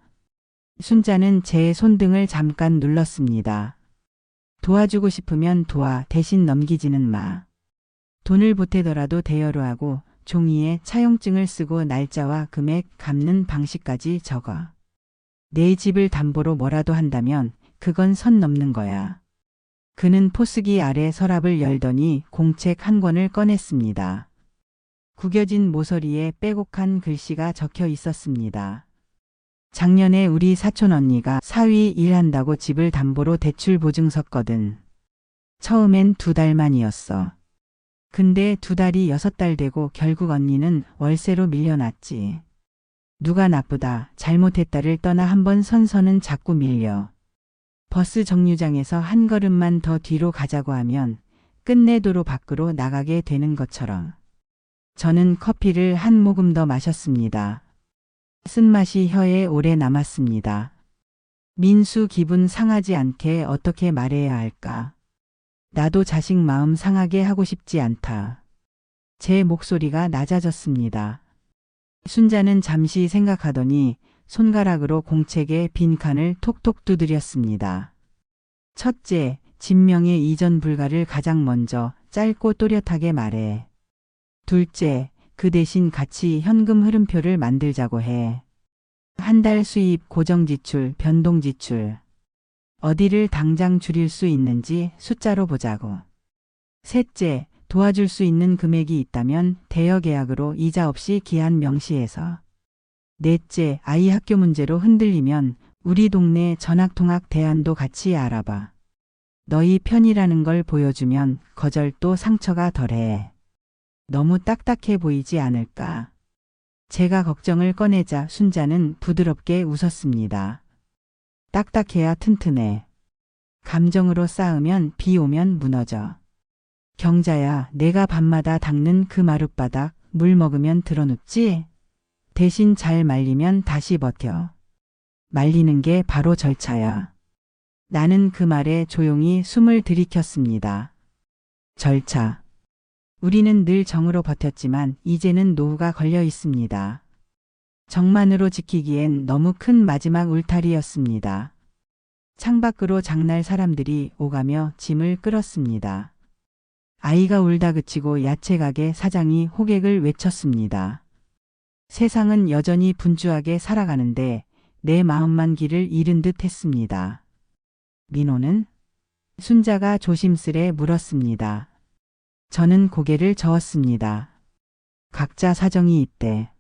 순자는 제 손등을 잠깐 눌렀습니다. 도와주고 싶으면 도와, 대신 넘기지는 마. 돈을 보태더라도 대여로 하고 종이에 차용증을 쓰고 날짜와 금액 갚는 방식까지 적어. 내 집을 담보로 뭐라도 한다면 그건 선 넘는 거야. 그는 포스기 아래 서랍을 열더니 공책 한 권을 꺼냈습니다. 구겨진 모서리에 빼곡한 글씨가 적혀 있었습니다. 작년에 우리 사촌 언니가 사위 일한다고 집을 담보로 대출 보증 섰거든. 처음엔 2달만이었어. 근데 2달이 6달 되고 결국 언니는 월세로 밀려났지. 누가 나쁘다, 잘못했다를 떠나 한번 선서는 자꾸 밀려. 버스 정류장에서 한 걸음만 더 뒤로 가자고 하면 끝내 도로 밖으로 나가게 되는 것처럼. 저는 커피를 한 모금 더 마셨습니다. 쓴맛이 혀에 오래 남았습니다. 민수 기분 상하지 않게 어떻게 말해야 할까? 나도 자식 마음 상하게 하고 싶지 않다. 제 목소리가 낮아졌습니다. 순자는 잠시 생각하더니 손가락으로 공책의 빈칸을 톡톡 두드렸습니다. 첫째, 진명의 이전 불가를 가장 먼저 짧고 또렷하게 말해. 둘째, 그 대신 같이 현금 흐름표를 만들자고 해. 한 달 수입, 고정지출, 변동지출. 어디를 당장 줄일 수 있는지 숫자로 보자고. 셋째, 도와줄 수 있는 금액이 있다면 대여계약으로 이자 없이 기한 명시해서. 넷째, 아이 학교 문제로 흔들리면 우리 동네 전학통학 대안도 같이 알아봐. 너희 편이라는 걸 보여주면 거절도 상처가 덜해. 너무 딱딱해 보이지 않을까? 제가 걱정을 꺼내자 순자는 부드럽게 웃었습니다. 딱딱해야 튼튼해. 감정으로 쌓으면 비 오면 무너져. 경자야, 내가 밤마다 닦는 그 마룻바닥 물 먹으면 드러눕지? 대신 잘 말리면 다시 버텨. 말리는 게 바로 절차야. 나는 그 말에 조용히 숨을 들이켰습니다. 절차. 우리는 늘 정으로 버텼지만 이제는 노후가 걸려 있습니다. 정만으로 지키기엔 너무 큰 마지막 울타리였습니다. 창밖으로 장날 사람들이 오가며 짐을 끌었습니다. 아이가 울다 그치고 야채가게 사장이 호객을 외쳤습니다. 세상은 여전히 분주하게 살아가는데 내 마음만 길을 잃은 듯 했습니다. 민호는? 순자가 조심스레 물었습니다. 저는 고개를 저었습니다. 각자 사정이 있대.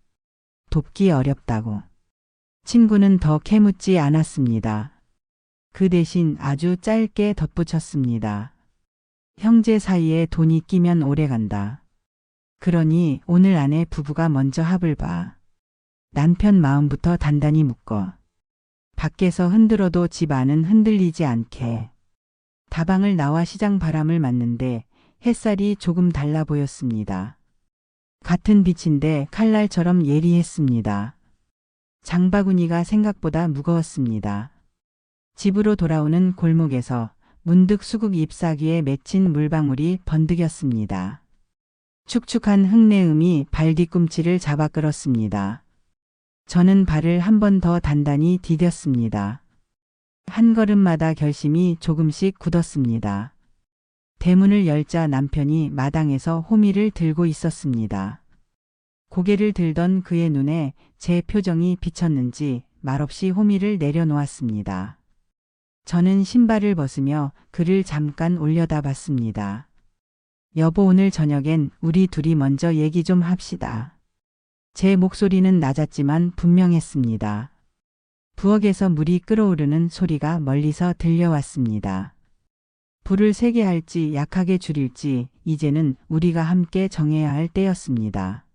돕기 어렵다고. 친구는 더 캐묻지 않았습니다. 그 대신 아주 짧게 덧붙였습니다. 형제 사이에 돈이 끼면 오래간다. 그러니 오늘 안에 부부가 먼저 합을 봐. 남편 마음부터 단단히 묶어. 밖에서 흔들어도 집 안은 흔들리지 않게. 다방을 나와 시장 바람을 맞는데 햇살이 조금 달라 보였습니다. 같은 빛인데 칼날처럼 예리했습니다. 장바구니가 생각보다 무거웠습니다. 집으로 돌아오는 골목에서 문득 수국 잎사귀에 맺힌 물방울이 번득였습니다. 축축한 흙내음이 발 뒤꿈치를 잡아 끌었습니다. 저는 발을 한 번 더 단단히 디뎠습니다. 한 걸음마다 결심이 조금씩 굳었습니다. 대문을 열자 남편이 마당에서 호미를 들고 있었습니다. 고개를 들던 그의 눈에 제 표정이 비쳤는지 말없이 호미를 내려놓았습니다. 저는 신발을 벗으며 그를 잠깐 올려다봤습니다. 여보, 오늘 저녁엔 우리 둘이 먼저 얘기 좀 합시다. 제 목소리는 낮았지만 분명했습니다. 부엌에서 물이 끓어오르는 소리가 멀리서 들려왔습니다. 불을 세게 할지 약하게 줄일지 이제는 우리가 함께 정해야 할 때였습니다.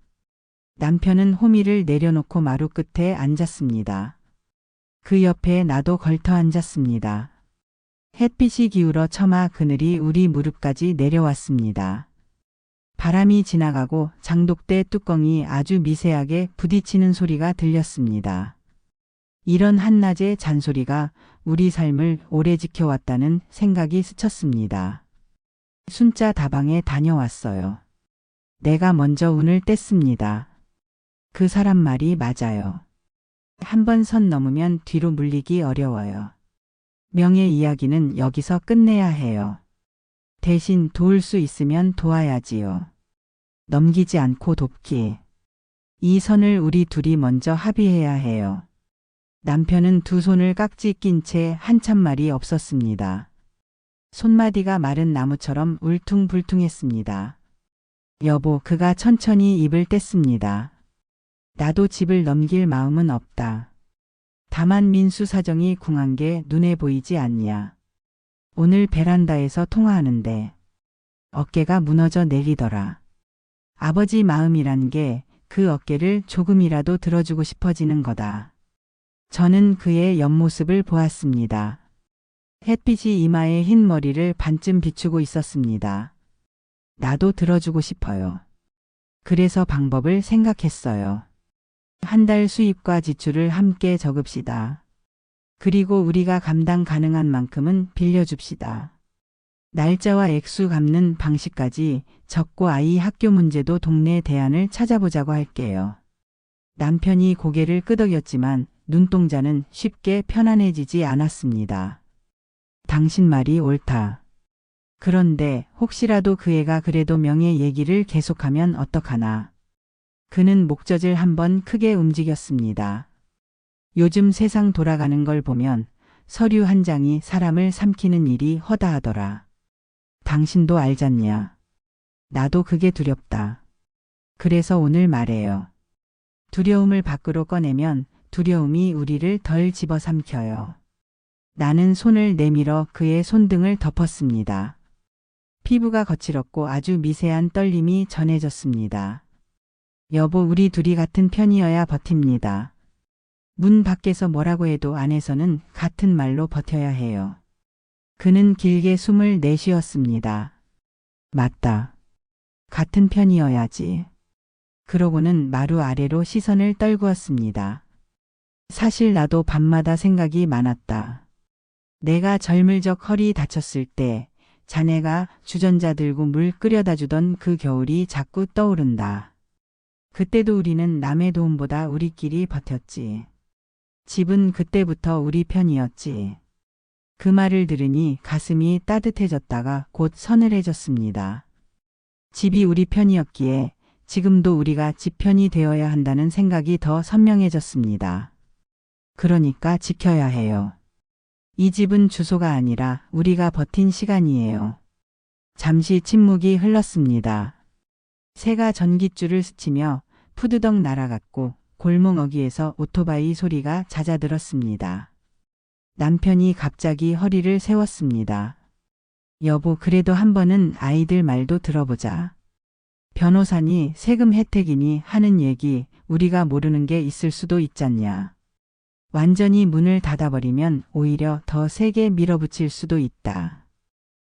남편은 호미를 내려놓고 마루 끝에 앉았습니다. 그 옆에 나도 걸터 앉았습니다. 햇빛이 기울어 처마 그늘이 우리 무릎까지 내려왔습니다. 바람이 지나가고 장독대 뚜껑이 아주 미세하게 부딪히는 소리가 들렸습니다. 이런 한낮의 잔소리가 우리 삶을 오래 지켜왔다는 생각이 스쳤습니다. 순자 다방에 다녀왔어요. 내가 먼저 운을 뗐습니다. 그 사람 말이 맞아요. 한 번 선 넘으면 뒤로 물리기 어려워요. 명예 이야기는 여기서 끝내야 해요. 대신 도울 수 있으면 도와야지요. 넘기지 않고 돕기. 이 선을 우리 둘이 먼저 합의해야 해요. 남편은 두 손을 깍지 낀 채 한참 말이 없었습니다. 손마디가 마른 나무처럼 울퉁불퉁했습니다. 여보, 그가 천천히 입을 뗐습니다. 나도 집을 넘길 마음은 없다. 다만 민수 사정이 궁한 게 눈에 보이지 않냐. 오늘 베란다에서 통화하는데 어깨가 무너져 내리더라. 아버지 마음이란 게 그 어깨를 조금이라도 들어주고 싶어지는 거다. 저는 그의 옆모습을 보았습니다. 햇빛이 이마에 흰 머리를 반쯤 비추고 있었습니다. 나도 들어주고 싶어요. 그래서 방법을 생각했어요. 한 달 수입과 지출을 함께 적읍시다. 그리고 우리가 감당 가능한 만큼은 빌려줍시다. 날짜와 액수 갚는 방식까지 적고 아이 학교 문제도 동네 대안을 찾아보자고 할게요. 남편이 고개를 끄덕였지만 눈동자는 쉽게 편안해지지 않았습니다. 당신 말이 옳다. 그런데 혹시라도 그 애가 그래도 명예 얘기를 계속하면 어떡하나. 그는 목젖을 한번 크게 움직였습니다. 요즘 세상 돌아가는 걸 보면 서류 한 장이 사람을 삼키는 일이 허다하더라. 당신도 알잖냐. 나도 그게 두렵다. 그래서 오늘 말해요. 두려움을 밖으로 꺼내면 두려움이 우리를 덜 집어삼켜요. 나는 손을 내밀어 그의 손등을 덮었습니다. 피부가 거칠었고 아주 미세한 떨림이 전해졌습니다. 여보, 우리 둘이 같은 편이어야 버팁니다. 문 밖에서 뭐라고 해도 안에서는 같은 말로 버텨야 해요. 그는 길게 숨을 내쉬었습니다. 맞다. 같은 편이어야지. 그러고는 마루 아래로 시선을 떨구었습니다. 사실 나도 밤마다 생각이 많았다. 내가 젊을 적 허리 다쳤을 때 자네가 주전자 들고 물 끓여다 주던 그 겨울이 자꾸 떠오른다. 그때도 우리는 남의 도움보다 우리끼리 버텼지. 집은 그때부터 우리 편이었지. 그 말을 들으니 가슴이 따뜻해졌다가 곧 서늘해졌습니다. 집이 우리 편이었기에 지금도 우리가 집 편이 되어야 한다는 생각이 더 선명해졌습니다. 그러니까 지켜야 해요. 이 집은 주소가 아니라 우리가 버틴 시간이에요. 잠시 침묵이 흘렀습니다. 새가 전깃줄을 스치며 푸드덕 날아갔고 골목 어귀에서 오토바이 소리가 잦아들었습니다. 남편이 갑자기 허리를 세웠습니다. 여보, 그래도 한 번은 아이들 말도 들어보자. 변호사니 세금 혜택이니 하는 얘기 우리가 모르는 게 있을 수도 있잖냐. 완전히 문을 닫아버리면 오히려 더 세게 밀어붙일 수도 있다.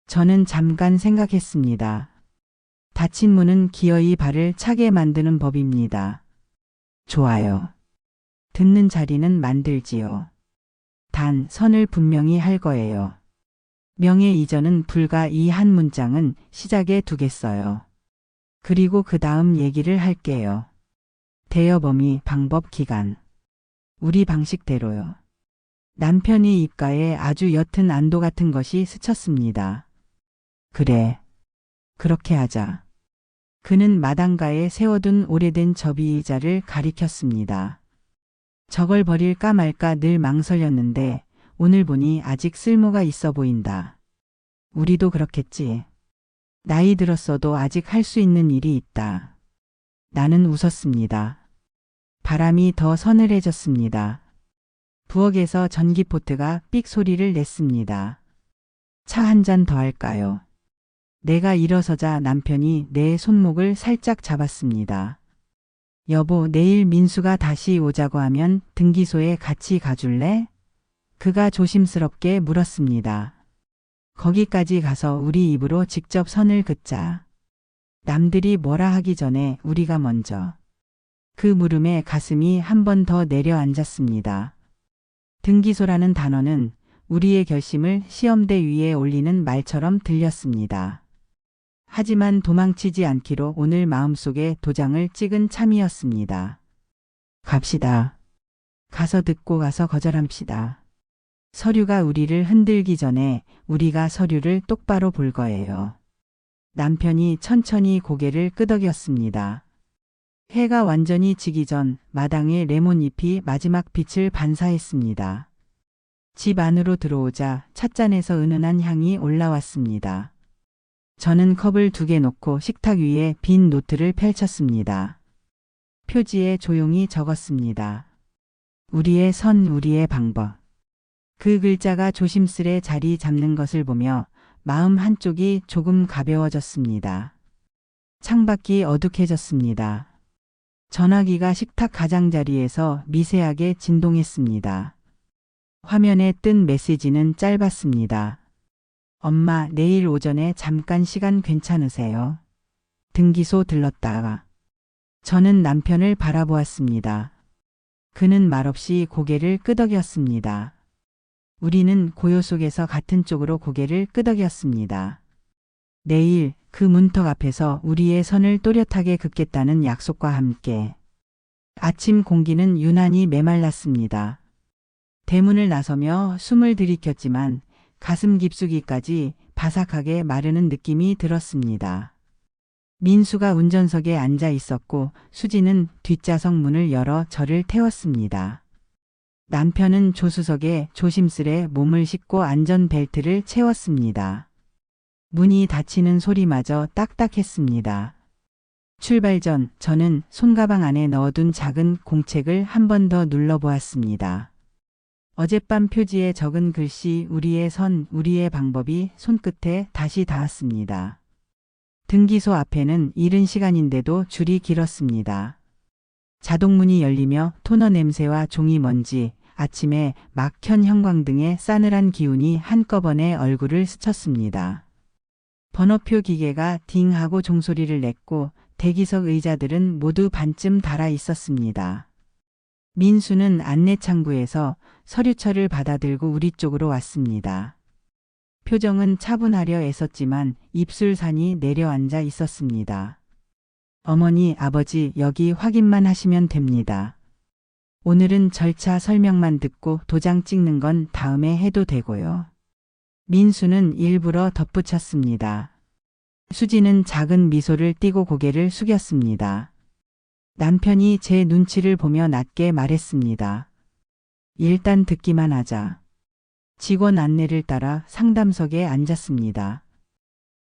저는 잠깐 생각했습니다. 닫힌 문은 기어이 발을 차게 만드는 법입니다. 좋아요. 듣는 자리는 만들지요. 단 선을 분명히 할 거예요. 명예 이전은 불과 이 한 문장은 시작에 두겠어요. 그리고 그 다음 얘기를 할게요. 대여 범위, 방법, 기간. 우리 방식대로요. 남편이 입가에 아주 옅은 안도 같은 것이 스쳤습니다. 그래. 그렇게 하자. 그는 마당가에 세워둔 오래된 접이의자를 가리켰습니다. 저걸 버릴까 말까 늘 망설였는데 오늘 보니 아직 쓸모가 있어 보인다. 우리도 그렇겠지. 나이 들었어도 아직 할 수 있는 일이 있다. 나는 웃었습니다. 바람이 더 서늘해졌습니다. 부엌에서 전기포트가 삑 소리를 냈습니다. 차 한 잔 더 할까요? 내가 일어서자 남편이 내 손목을 살짝 잡았습니다. 여보, 내일 민수가 다시 오자고 하면 등기소에 같이 가줄래? 그가 조심스럽게 물었습니다. 거기까지 가서 우리 입으로 직접 선을 긋자. 남들이 뭐라 하기 전에 우리가 먼저. 그 물음에 가슴이 한 번 더 내려앉았습니다. 등기소라는 단어는 우리의 결심을 시험대 위에 올리는 말처럼 들렸습니다. 하지만 도망치지 않기로 오늘 마음속에 도장을 찍은 참이었습니다. 갑시다. 가서 듣고 가서 거절합시다. 서류가 우리를 흔들기 전에 우리가 서류를 똑바로 볼 거예요. 남편이 천천히 고개를 끄덕였습니다. 해가 완전히 지기 전 마당에 레몬잎이 마지막 빛을 반사했습니다. 집 안으로 들어오자 찻잔에서 은은한 향이 올라왔습니다. 저는 컵을 2개 놓고 식탁 위에 빈 노트를 펼쳤습니다. 표지에 조용히 적었습니다. 우리의 선, 우리의 방법. 그 글자가 조심스레 자리 잡는 것을 보며 마음 한쪽이 조금 가벼워졌습니다. 창밖이 어둑해졌습니다. 전화기가 식탁 가장자리에서 미세하게 진동했습니다. 화면에 뜬 메시지는 짧았습니다. 엄마, 내일 오전에 잠깐 시간 괜찮으세요? 등기소 들렀다가. 저는 남편을 바라보았습니다. 그는 말없이 고개를 끄덕였습니다. 우리는 고요 속에서 같은 쪽으로 고개를 끄덕였습니다. 내일 그 문턱 앞에서 우리의 선을 또렷하게 긋겠다는 약속과 함께 아침 공기는 유난히 메말랐습니다. 대문을 나서며 숨을 들이켰지만 가슴 깊숙이까지 바삭하게 마르는 느낌이 들었습니다. 민수가 운전석에 앉아 있었고 수지는 뒷좌석 문을 열어 저를 태웠습니다. 남편은 조수석에 조심스레 몸을 싣고 안전벨트를 채웠습니다. 문이 닫히는 소리마저 딱딱했습니다. 출발 전 저는 손가방 안에 넣어둔 작은 공책을 한 번 더 눌러보았습니다. 어젯밤 표지에 적은 글씨 우리의 선, 우리의 방법이 손끝에 다시 닿았습니다. 등기소 앞에는 이른 시간인데도 줄이 길었습니다. 자동문이 열리며 토너 냄새와 종이 먼지, 아침에 막 켠 형광등의 싸늘한 기운이 한꺼번에 얼굴을 스쳤습니다. 번호표 기계가 딩 하고 종소리를 냈고 대기석 의자들은 모두 반쯤 달아 있었습니다. 민수는 안내창구에서 서류철을 받아들고 우리 쪽으로 왔습니다. 표정은 차분하려 애썼지만 입술산이 내려앉아 있었습니다. 어머니, 아버지, 여기 확인만 하시면 됩니다. 오늘은 절차 설명만 듣고 도장 찍는 건 다음에 해도 되고요. 민수는 일부러 덧붙였습니다. 수지는 작은 미소를 띠고 고개를 숙였습니다. 남편이 제 눈치를 보며 낮게 말했습니다. 일단 듣기만 하자. 직원 안내를 따라 상담석에 앉았습니다.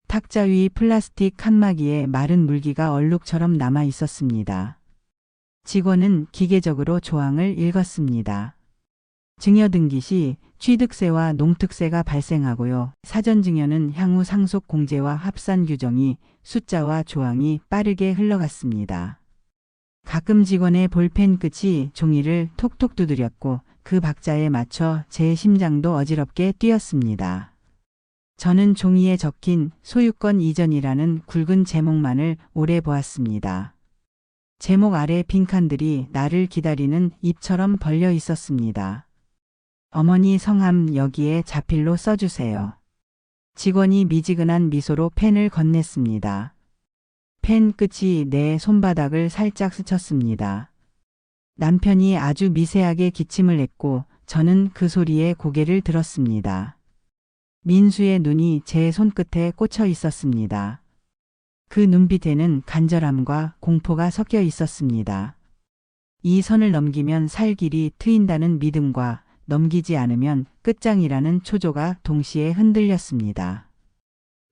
탁자 위 플라스틱 칸막이에 마른 물기가 얼룩처럼 남아 있었습니다. 직원은 기계적으로 조항을 읽었습니다. 증여등기 시 취득세와 농특세가 발생하고요. 사전증여는 향후 상속 공제와 합산 규정이 숫자와 조항이 빠르게 흘러갔습니다. 가끔 직원의 볼펜 끝이 종이를 톡톡 두드렸고 그 박자에 맞춰 제 심장도 어지럽게 뛰었습니다. 저는 종이에 적힌 소유권 이전이라는 굵은 제목만을 오래 보았습니다. 제목 아래 빈칸들이 나를 기다리는 입처럼 벌려 있었습니다. 어머니 성함 여기에 자필로 써주세요. 직원이 미지근한 미소로 펜을 건넸습니다. 펜 끝이 내 손바닥을 살짝 스쳤습니다. 남편이 아주 미세하게 기침을 했고 저는 그 소리에 고개를 들었습니다. 민수의 눈이 제 손끝에 꽂혀 있었습니다. 그 눈빛에는 간절함과 공포가 섞여 있었습니다. 이 선을 넘기면 살 길이 트인다는 믿음과 넘기지 않으면 끝장이라는 초조가 동시에 흔들렸습니다.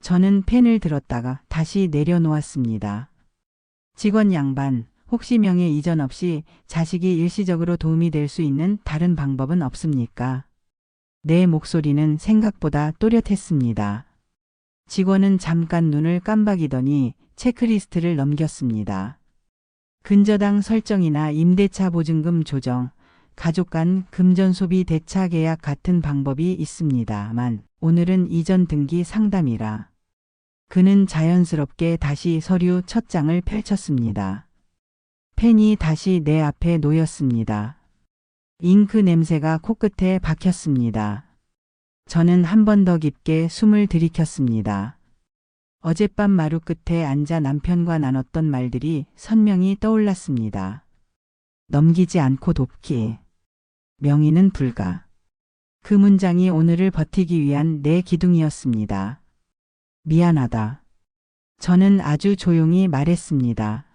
저는 펜을 들었다가 다시 내려놓았습니다. 직원 양반, 혹시 명예 이전 없이 자식이 일시적으로 도움이 될 수 있는 다른 방법은 없습니까? 내 목소리는 생각보다 또렷했습니다. 직원은 잠깐 눈을 깜박이더니 체크리스트를 넘겼습니다. 근저당 설정이나 임대차 보증금 조정, 가족 간 금전 소비 대차 계약 같은 방법이 있습니다만 오늘은 이전 등기 상담이라. 그는 자연스럽게 다시 서류 첫 장을 펼쳤습니다. 펜이 다시 내 앞에 놓였습니다. 잉크 냄새가 코끝에 박혔습니다. 저는 한 번 더 깊게 숨을 들이켰습니다. 어젯밤 마루 끝에 앉아 남편과 나눴던 말들이 선명히 떠올랐습니다. 넘기지 않고 돕기. 명의는 불가. 그 문장이 오늘을 버티기 위한 내 기둥이었습니다. 미안하다. 저는 아주 조용히 말했습니다.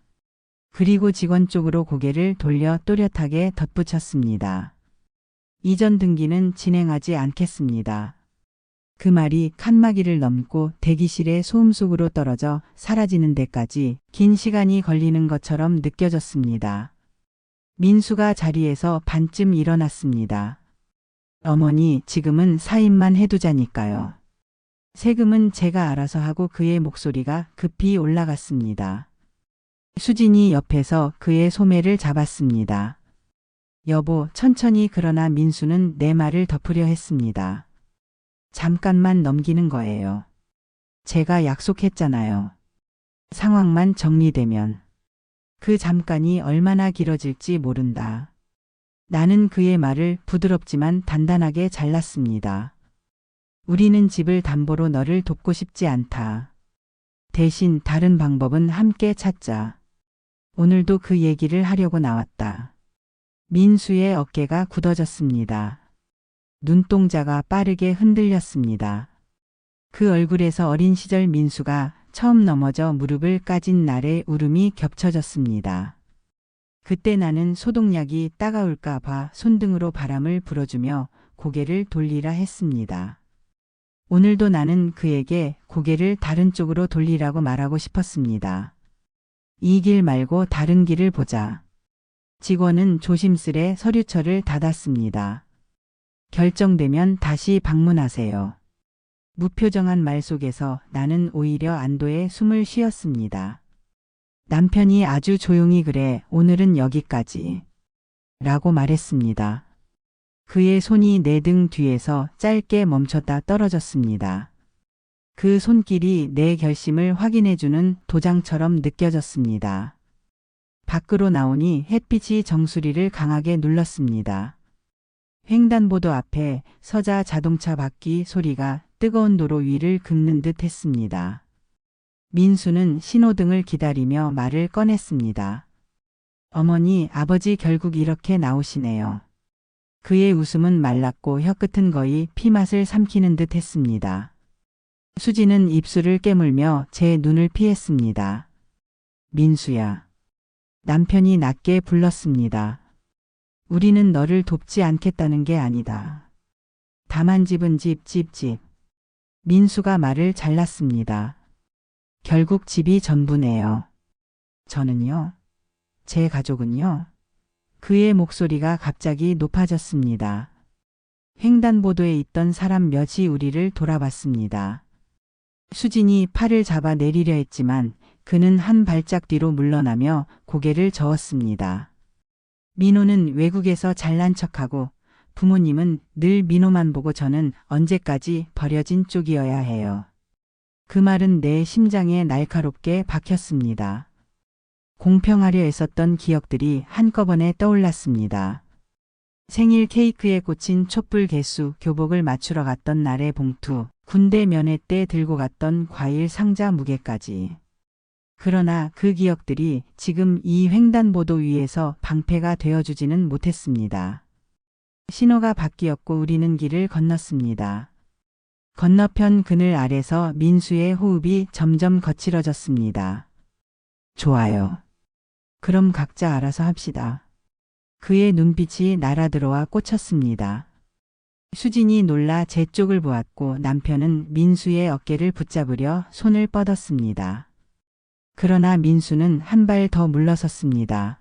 그리고 직원 쪽으로 고개를 돌려 또렷하게 덧붙였습니다. 이전 등기는 진행하지 않겠습니다. 그 말이 칸막이를 넘고 대기실의 소음 속으로 떨어져 사라지는 데까지 긴 시간이 걸리는 것처럼 느껴졌습니다. 민수가 자리에서 반쯤 일어났습니다. 어머니, 지금은 사인만 해두자니까요. 세금은 제가 알아서 하고 그의 목소리가 급히 올라갔습니다. 수진이 옆에서 그의 소매를 잡았습니다. 여보, 천천히. 그러나 민수는 내 말을 덮으려 했습니다. 잠깐만 넘기는 거예요. 제가 약속했잖아요. 상황만 정리되면. 그 잠깐이 얼마나 길어질지 모른다. 나는 그의 말을 부드럽지만 단단하게 잘랐습니다. 우리는 집을 담보로 너를 돕고 싶지 않다. 대신 다른 방법은 함께 찾자. 오늘도 그 얘기를 하려고 나왔다. 민수의 어깨가 굳어졌습니다. 눈동자가 빠르게 흔들렸습니다. 그 얼굴에서 어린 시절 민수가 처음 넘어져 무릎을 까진 날의 울음이 겹쳐졌습니다. 그때 나는 소독약이 따가울까 봐 손등으로 바람을 불어주며 고개를 돌리라 했습니다. 오늘도 나는 그에게 고개를 다른 쪽으로 돌리라고 말하고 싶었습니다. 이 길 말고 다른 길을 보자. 직원은 조심스레 서류철을 닫았습니다. 결정되면 다시 방문하세요. 무표정한 말 속에서 나는 오히려 안도의 숨을 쉬었습니다. 남편이 아주 조용히 그래, 오늘은 여기까지. 라고 말했습니다. 그의 손이 내 등 뒤에서 짧게 멈췄다 떨어졌습니다. 그 손길이 내 결심을 확인해주는 도장처럼 느껴졌습니다. 밖으로 나오니 햇빛이 정수리를 강하게 눌렀습니다. 횡단보도 앞에 서자 자동차 바퀴 소리가 뜨거운 도로 위를 긁는 듯 했습니다. 민수는 신호등을 기다리며 말을 꺼냈습니다. 어머니, 아버지 결국 이렇게 나오시네요. 그의 웃음은 말랐고 혀끝은 거의 피맛을 삼키는 듯 했습니다. 수지는 입술을 깨물며 제 눈을 피했습니다. 민수야. 남편이 낮게 불렀습니다. 우리는 너를 돕지 않겠다는 게 아니다. 다만 집은 집. 민수가 말을 잘랐습니다. 결국 집이 전부네요. 저는요? 제 가족은요? 그의 목소리가 갑자기 높아졌습니다. 횡단보도에 있던 사람 몇이 우리를 돌아봤습니다. 수진이 팔을 잡아 내리려 했지만 그는 한 발짝 뒤로 물러나며 고개를 저었습니다. 민호는 외국에서 잘난 척하고 부모님은 늘 민호만 보고 저는 언제까지 버려진 쪽이어야 해요. 그 말은 내 심장에 날카롭게 박혔습니다. 공평하려 애썼던 기억들이 한꺼번에 떠올랐습니다. 생일 케이크에 꽂힌 촛불 개수, 교복을 맞추러 갔던 날의 봉투, 군대 면회 때 들고 갔던 과일 상자 무게까지. 그러나 그 기억들이 지금 이 횡단보도 위에서 방패가 되어주지는 못했습니다. 신호가 바뀌었고 우리는 길을 건넜습니다. 건너편 그늘 아래서 민수의 호흡이 점점 거칠어졌습니다. 좋아요. 그럼 각자 알아서 합시다. 그의 눈빛이 날아들어와 꽂혔습니다. 수진이 놀라 제 쪽을 보았고 남편은 민수의 어깨를 붙잡으려 손을 뻗었습니다. 그러나 민수는 한 발 더 물러섰습니다.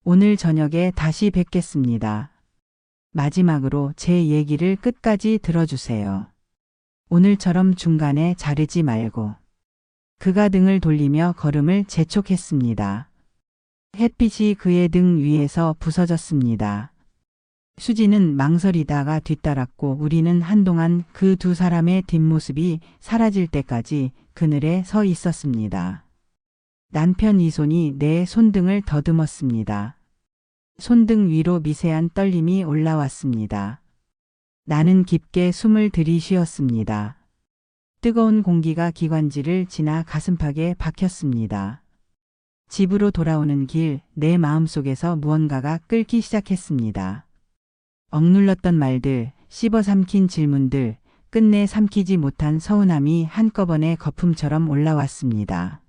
오늘 저녁에 다시 뵙겠습니다. 마지막으로 제 얘기를 끝까지 들어주세요. 오늘처럼 중간에 자르지 말고. 그가 등을 돌리며 걸음을 재촉했습니다. 햇빛이 그의 등 위에서 부서졌습니다. 수지는 망설이다가 뒤따랐고 우리는 한동안 그 두 사람의 뒷모습이 사라질 때까지 그늘에 서 있었습니다. 남편 이 손이 내 손등을 더듬었습니다. 손등 위로 미세한 떨림이 올라왔습니다. 나는 깊게 숨을 들이쉬었습니다. 뜨거운 공기가 기관지를 지나 가슴팍에 박혔습니다. 집으로 돌아오는 길, 내 마음속에서 무언가가 끓기 시작했습니다. 억눌렀던 말들, 씹어삼킨 질문들, 끝내 삼키지 못한 서운함이 한꺼번에 거품처럼 올라왔습니다.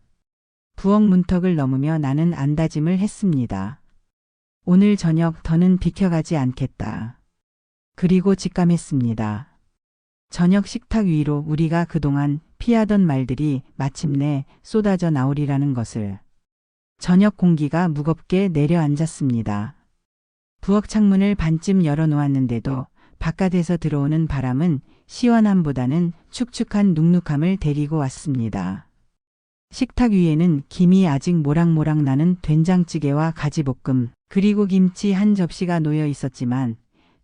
부엌 문턱을 넘으며 나는 안다짐을 했습니다. 오늘 저녁 더는 비켜가지 않겠다. 그리고 직감했습니다. 저녁 식탁 위로 우리가 그동안 피하던 말들이 마침내 쏟아져 나오리라는 것을. 저녁 공기가 무겁게 내려앉았습니다. 부엌 창문을 반쯤 열어놓았는데도 바깥에서 들어오는 바람은 시원함보다는 축축한 눅눅함을 데리고 왔습니다. 식탁 위에는 김이 아직 모락모락 나는 된장찌개와 가지볶음, 그리고 김치 한 접시가 놓여 있었지만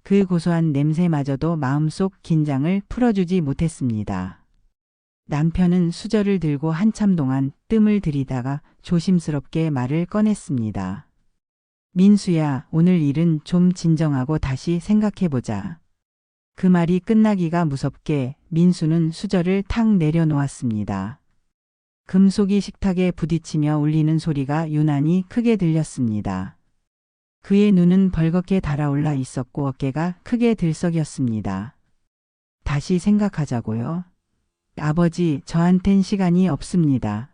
그 고소한 냄새마저도 마음속 긴장을 풀어주지 못했습니다. 남편은 수저를 들고 한참 동안 뜸을 들이다가 조심스럽게 말을 꺼냈습니다. 민수야, 오늘 일은 좀 진정하고 다시 생각해보자. 그 말이 끝나기가 무섭게 민수는 수저를 탁 내려놓았습니다. 금속이 식탁에 부딪히며 울리는 소리가 유난히 크게 들렸습니다. 그의 눈은 벌겋게 달아올라 있었고 어깨가 크게 들썩였습니다. 다시 생각하자고요. 아버지, 저한텐 시간이 없습니다.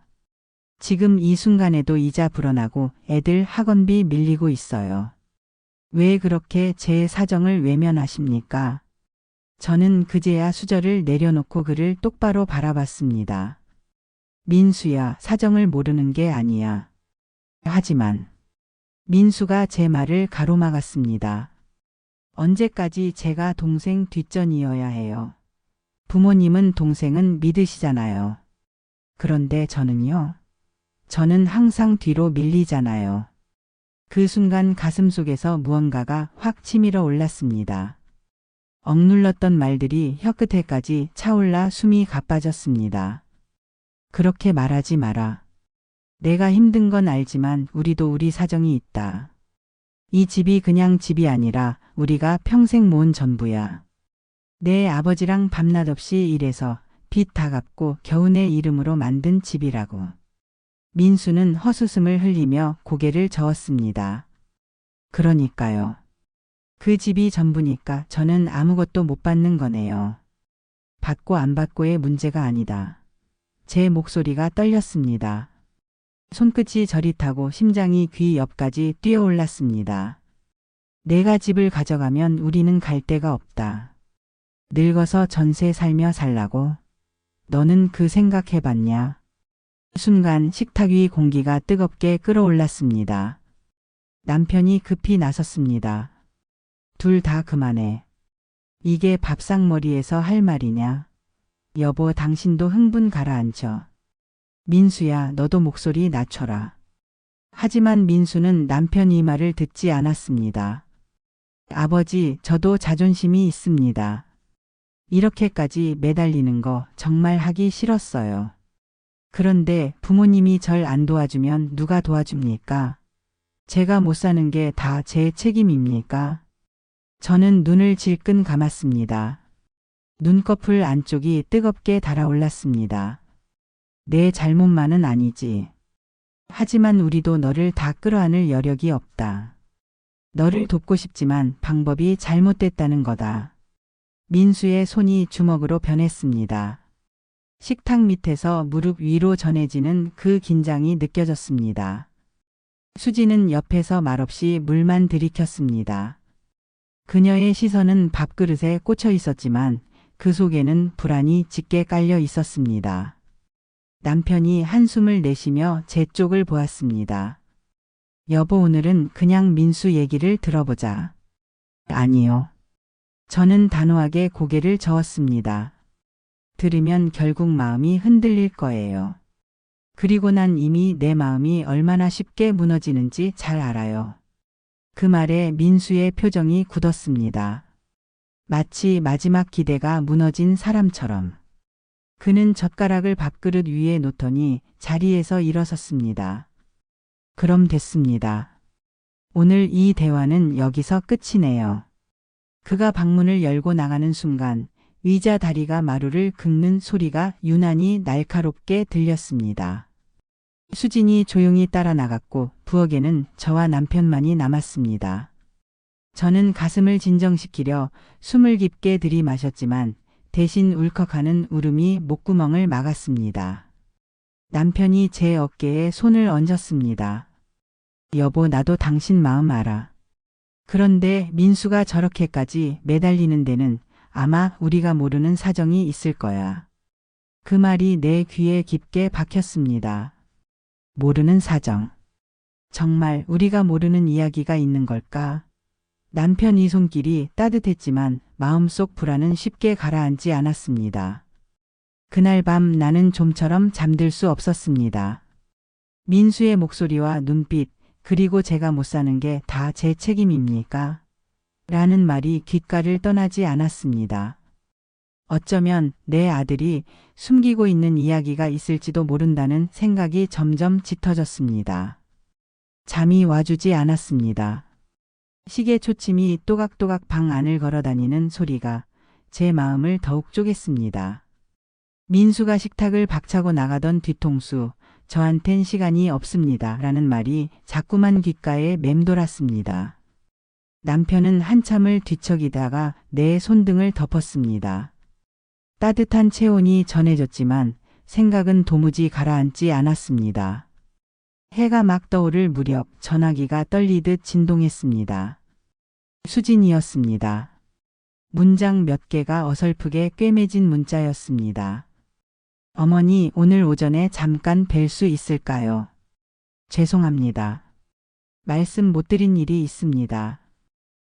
지금 이 순간에도 이자 불어나고 애들 학원비 밀리고 있어요. 왜 그렇게 제 사정을 외면하십니까? 저는 그제야 수저를 내려놓고 그를 똑바로 바라봤습니다. 민수야, 사정을 모르는 게 아니야. 하지만 민수가 제 말을 가로막았습니다. 언제까지 제가 동생 뒷전이어야 해요. 부모님은 동생은 믿으시잖아요. 그런데 저는요. 저는 항상 뒤로 밀리잖아요. 그 순간 가슴속에서 무언가가 확 치밀어 올랐습니다. 억눌렀던 말들이 혀끝에까지 차올라 숨이 가빠졌습니다. 그렇게 말하지 마라. 내가 힘든 건 알지만 우리도 우리 사정이 있다. 이 집이 그냥 집이 아니라 우리가 평생 모은 전부야. 내 아버지랑 밤낮 없이 일해서 빚 다 갚고 겨우 내 이름으로 만든 집이라고. 민수는 헛웃음을 흘리며 고개를 저었습니다. 그러니까요. 그 집이 전부니까 저는 아무것도 못 받는 거네요. 받고 안 받고의 문제가 아니다. 제 목소리가 떨렸습니다. 손끝이 저릿하고 심장이 귀 옆까지 뛰어올랐습니다. 내가 집을 가져가면 우리는 갈 데가 없다. 늙어서 전세 살며 살라고? 너는 그 생각해봤냐? 순간 식탁 위 공기가 뜨겁게 끓어올랐습니다. 남편이 급히 나섰습니다. 둘 다 그만해. 이게 밥상머리에서 할 말이냐? 여보, 당신도 흥분 가라앉혀. 민수야, 너도 목소리 낮춰라. 하지만 민수는 남편 이 말을 듣지 않았습니다. 아버지, 저도 자존심이 있습니다. 이렇게까지 매달리는 거 정말 하기 싫었어요. 그런데 부모님이 절 안 도와주면 누가 도와줍니까? 제가 못 사는 게 다 제 책임입니까? 저는 눈을 질끈 감았습니다. 눈꺼풀 안쪽이 뜨겁게 달아올랐습니다. 내 잘못만은 아니지. 하지만 우리도 너를 다 끌어안을 여력이 없다. 너를 돕고 싶지만 방법이 잘못됐다는 거다. 민수의 손이 주먹으로 변했습니다. 식탁 밑에서 무릎 위로 전해지는 그 긴장이 느껴졌습니다. 수지는 옆에서 말없이 물만 들이켰습니다. 그녀의 시선은 밥그릇에 꽂혀 있었지만 그 속에는 불안이 짙게 깔려 있었습니다. 남편이 한숨을 내쉬며 제 쪽을 보았습니다. 여보, 오늘은 그냥 민수 얘기를 들어보자. 아니요. 저는 단호하게 고개를 저었습니다. 들으면 결국 마음이 흔들릴 거예요. 그리고 난 이미 내 마음이 얼마나 쉽게 무너지는지 잘 알아요. 그 말에 민수의 표정이 굳었습니다. 마치 마지막 기대가 무너진 사람처럼. 그는 젓가락을 밥그릇 위에 놓더니 자리에서 일어섰습니다. 그럼 됐습니다. 오늘 이 대화는 여기서 끝이네요. 그가 방문을 열고 나가는 순간 의자 다리가 마루를 긁는 소리가 유난히 날카롭게 들렸습니다. 수진이 조용히 따라 나갔고 부엌에는 저와 남편만이 남았습니다. 저는 가슴을 진정시키려 숨을 깊게 들이마셨지만 대신 울컥하는 울음이 목구멍을 막았습니다. 남편이 제 어깨에 손을 얹었습니다. 여보, 나도 당신 마음 알아. 그런데 민수가 저렇게까지 매달리는 데는 아마 우리가 모르는 사정이 있을 거야. 그 말이 내 귀에 깊게 박혔습니다. 모르는 사정. 정말 우리가 모르는 이야기가 있는 걸까? 남편 이 손길이 따뜻했지만 마음속 불안은 쉽게 가라앉지 않았습니다. 그날 밤 나는 좀처럼 잠들 수 없었습니다. 민수의 목소리와 눈빛, 그리고 제가 못 사는 게 다 제 책임입니까? 라는 말이 귓가를 떠나지 않았습니다. 어쩌면 내 아들이 숨기고 있는 이야기가 있을지도 모른다는 생각이 점점 짙어졌습니다. 잠이 와주지 않았습니다. 시계 초침이 또각또각 방 안을 걸어다니는 소리가 제 마음을 더욱 쪼갰습니다. 민수가 식탁을 박차고 나가던 뒤통수, 저한텐 시간이 없습니다. 라는 말이 자꾸만 귓가에 맴돌았습니다. 남편은 한참을 뒤척이다가 내 손등을 덮었습니다. 따뜻한 체온이 전해졌지만 생각은 도무지 가라앉지 않았습니다. 해가 막 떠오를 무렵 전화기가 떨리듯 진동했습니다. 수진이었습니다. 문장 몇 개가 어설프게 꿰매진 문자였습니다. 어머니, 오늘 오전에 잠깐 뵐 수 있을까요? 죄송합니다. 말씀 못 드린 일이 있습니다.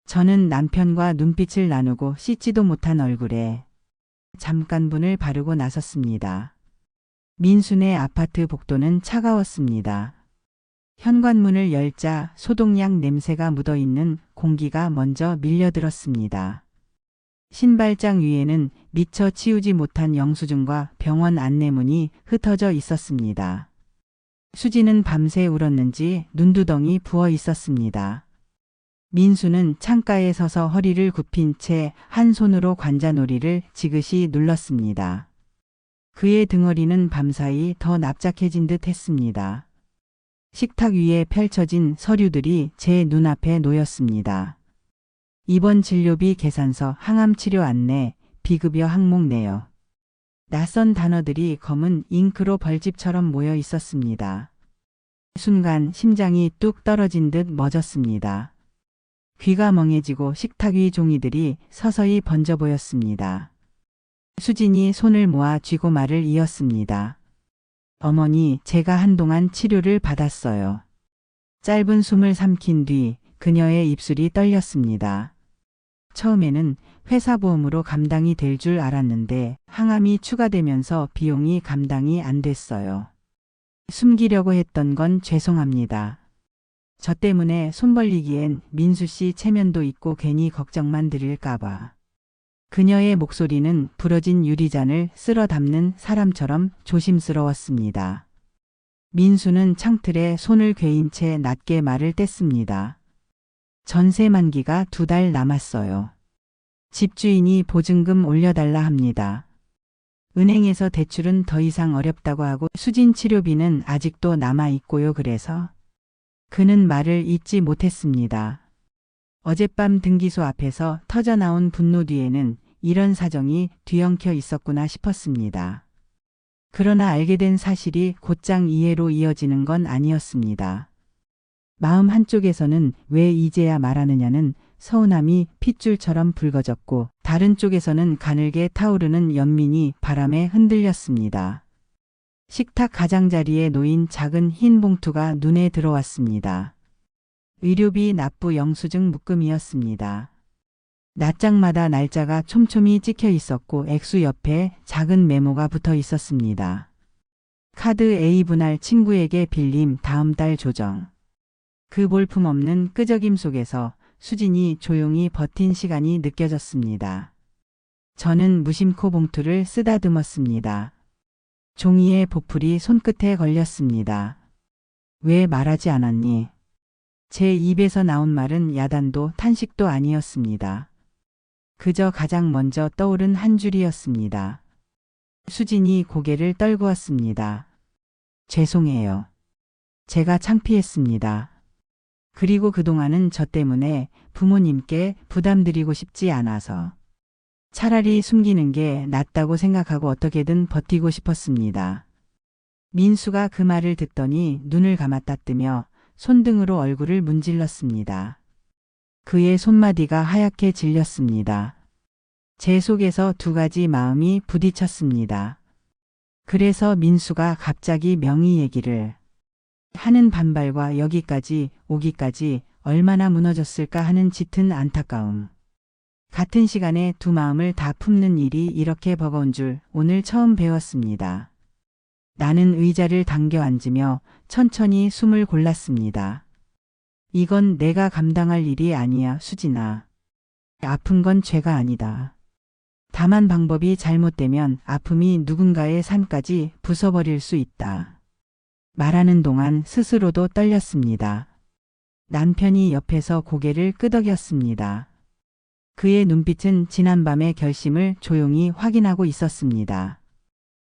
저는 남편과 눈빛을 나누고 씻지도 못한 얼굴에 잠깐분을 바르고 나섰습니다. 민수네 아파트 복도는 차가웠습니다. 현관문을 열자 소독약 냄새가 묻어있는 공기가 먼저 밀려들었습니다. 신발장 위에는 미처 치우지 못한 영수증과 병원 안내문이 흩어져 있었습니다. 수지는 밤새 울었는지 눈두덩이 부어 있었습니다. 민수는 창가에 서서 허리를 굽힌 채 한 손으로 관자놀이를 지그시 눌렀습니다. 그의 등허리는 밤사이 더 납작해진 듯 했습니다. 식탁 위에 펼쳐진 서류들이 제 눈앞에 놓였습니다. 입원 진료비 계산서, 항암치료 안내, 비급여 항목 내역. 낯선 단어들이 검은 잉크로 벌집처럼 모여 있었습니다. 순간 심장이 뚝 떨어진 듯 멎었습니다. 귀가 멍해지고 식탁 위 종이들이 서서히 번져 보였습니다. 수진이 손을 모아 쥐고 말을 이었습니다. 어머니, 제가 한동안 치료를 받았어요. 짧은 숨을 삼킨 뒤 그녀의 입술이 떨렸습니다. 처음에는 회사보험으로 감당이 될 줄 알았는데 항암이 추가되면서 비용이 감당이 안 됐어요. 숨기려고 했던 건 죄송합니다. 저 때문에 손 벌리기엔 민수 씨 체면도 있고 괜히 걱정만 드릴까봐. 그녀의 목소리는 부러진 유리잔을 쓸어 담는 사람처럼 조심스러웠습니다. 민수는 창틀에 손을 괴인 채 낮게 말을 뗐습니다. 전세 만기가 2달 남았어요. 집주인이 보증금 올려달라 합니다. 은행에서 대출은 더 이상 어렵다고 하고 수진 치료비는 아직도 남아있고요. 그래서 그는 말을 잇지 못했습니다. 어젯밤 등기소 앞에서 터져나온 분노 뒤에는 이런 사정이 뒤엉켜 있었구나 싶었습니다. 그러나 알게 된 사실이 곧장 이해로 이어지는 건 아니었습니다. 마음 한쪽에서는 왜 이제야 말하느냐는 서운함이 핏줄처럼 붉어졌고 다른 쪽에서는 가늘게 타오르는 연민이 바람에 흔들렸습니다. 식탁 가장자리에 놓인 작은 흰 봉투가 눈에 들어왔습니다. 의료비 납부 영수증 묶음이었습니다. 낱장마다 날짜가 촘촘히 찍혀 있었고 액수 옆에 작은 메모가 붙어 있었습니다. 카드 A분할 친구에게 빌림 다음 달 조정. 그 볼품없는 끄적임 속에서 수진이 조용히 버틴 시간이 느껴졌습니다. 저는 무심코 봉투를 쓰다듬었습니다. 종이의 보풀이 손끝에 걸렸습니다. 왜 말하지 않았니? 제 입에서 나온 말은 야단도 탄식도 아니었습니다. 그저 가장 먼저 떠오른 한 줄이었습니다. 수진이 고개를 떨구었습니다. 죄송해요. 제가 창피했습니다. 그리고 그동안은 저 때문에 부모님께 부담드리고 싶지 않아서 차라리 숨기는 게 낫다고 생각하고 어떻게든 버티고 싶었습니다. 민수가 그 말을 듣더니 눈을 감았다 뜨며 손등으로 얼굴을 문질렀습니다. 그의 손마디가 하얗게 질렸습니다. 제 속에서 2가지 마음이 부딪혔습니다. 그래서 민수가 갑자기 명의 얘기를 하는 반발과 여기까지 오기까지 얼마나 무너졌을까 하는 짙은 안타까움. 같은 시간에 두 마음을 다 품는 일이 이렇게 버거운 줄 오늘 처음 배웠습니다. 나는 의자를 당겨 앉으며 천천히 숨을 골랐습니다. 이건 내가 감당할 일이 아니야, 수진아. 아픈 건 죄가 아니다. 다만 방법이 잘못되면 아픔이 누군가의 삶까지 부숴버릴 수 있다. 말하는 동안 스스로도 떨렸습니다. 남편이 옆에서 고개를 끄덕였습니다. 그의 눈빛은 지난밤의 결심을 조용히 확인하고 있었습니다.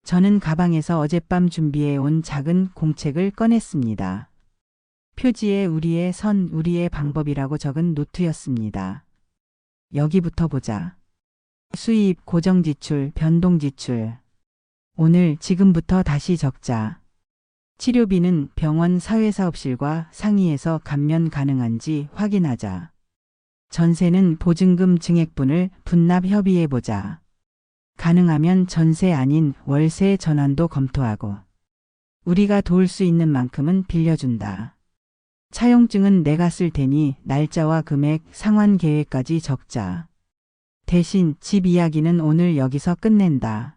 저는 가방에서 어젯밤 준비해 온 작은 공책을 꺼냈습니다. 표지에 우리의 선, 우리의 방법이라고 적은 노트였습니다. 여기부터 보자. 수입, 고정지출, 변동지출. 오늘 지금부터 다시 적자. 치료비는 병원 사회사업실과 상의해서 감면 가능한지 확인하자. 전세는 보증금 증액분을 분납 협의해보자. 가능하면 전세 아닌 월세 전환도 검토하고. 우리가 도울 수 있는 만큼은 빌려준다. 차용증은 내가 쓸 테니 날짜와 금액, 상환 계획까지 적자. 대신 집 이야기는 오늘 여기서 끝낸다.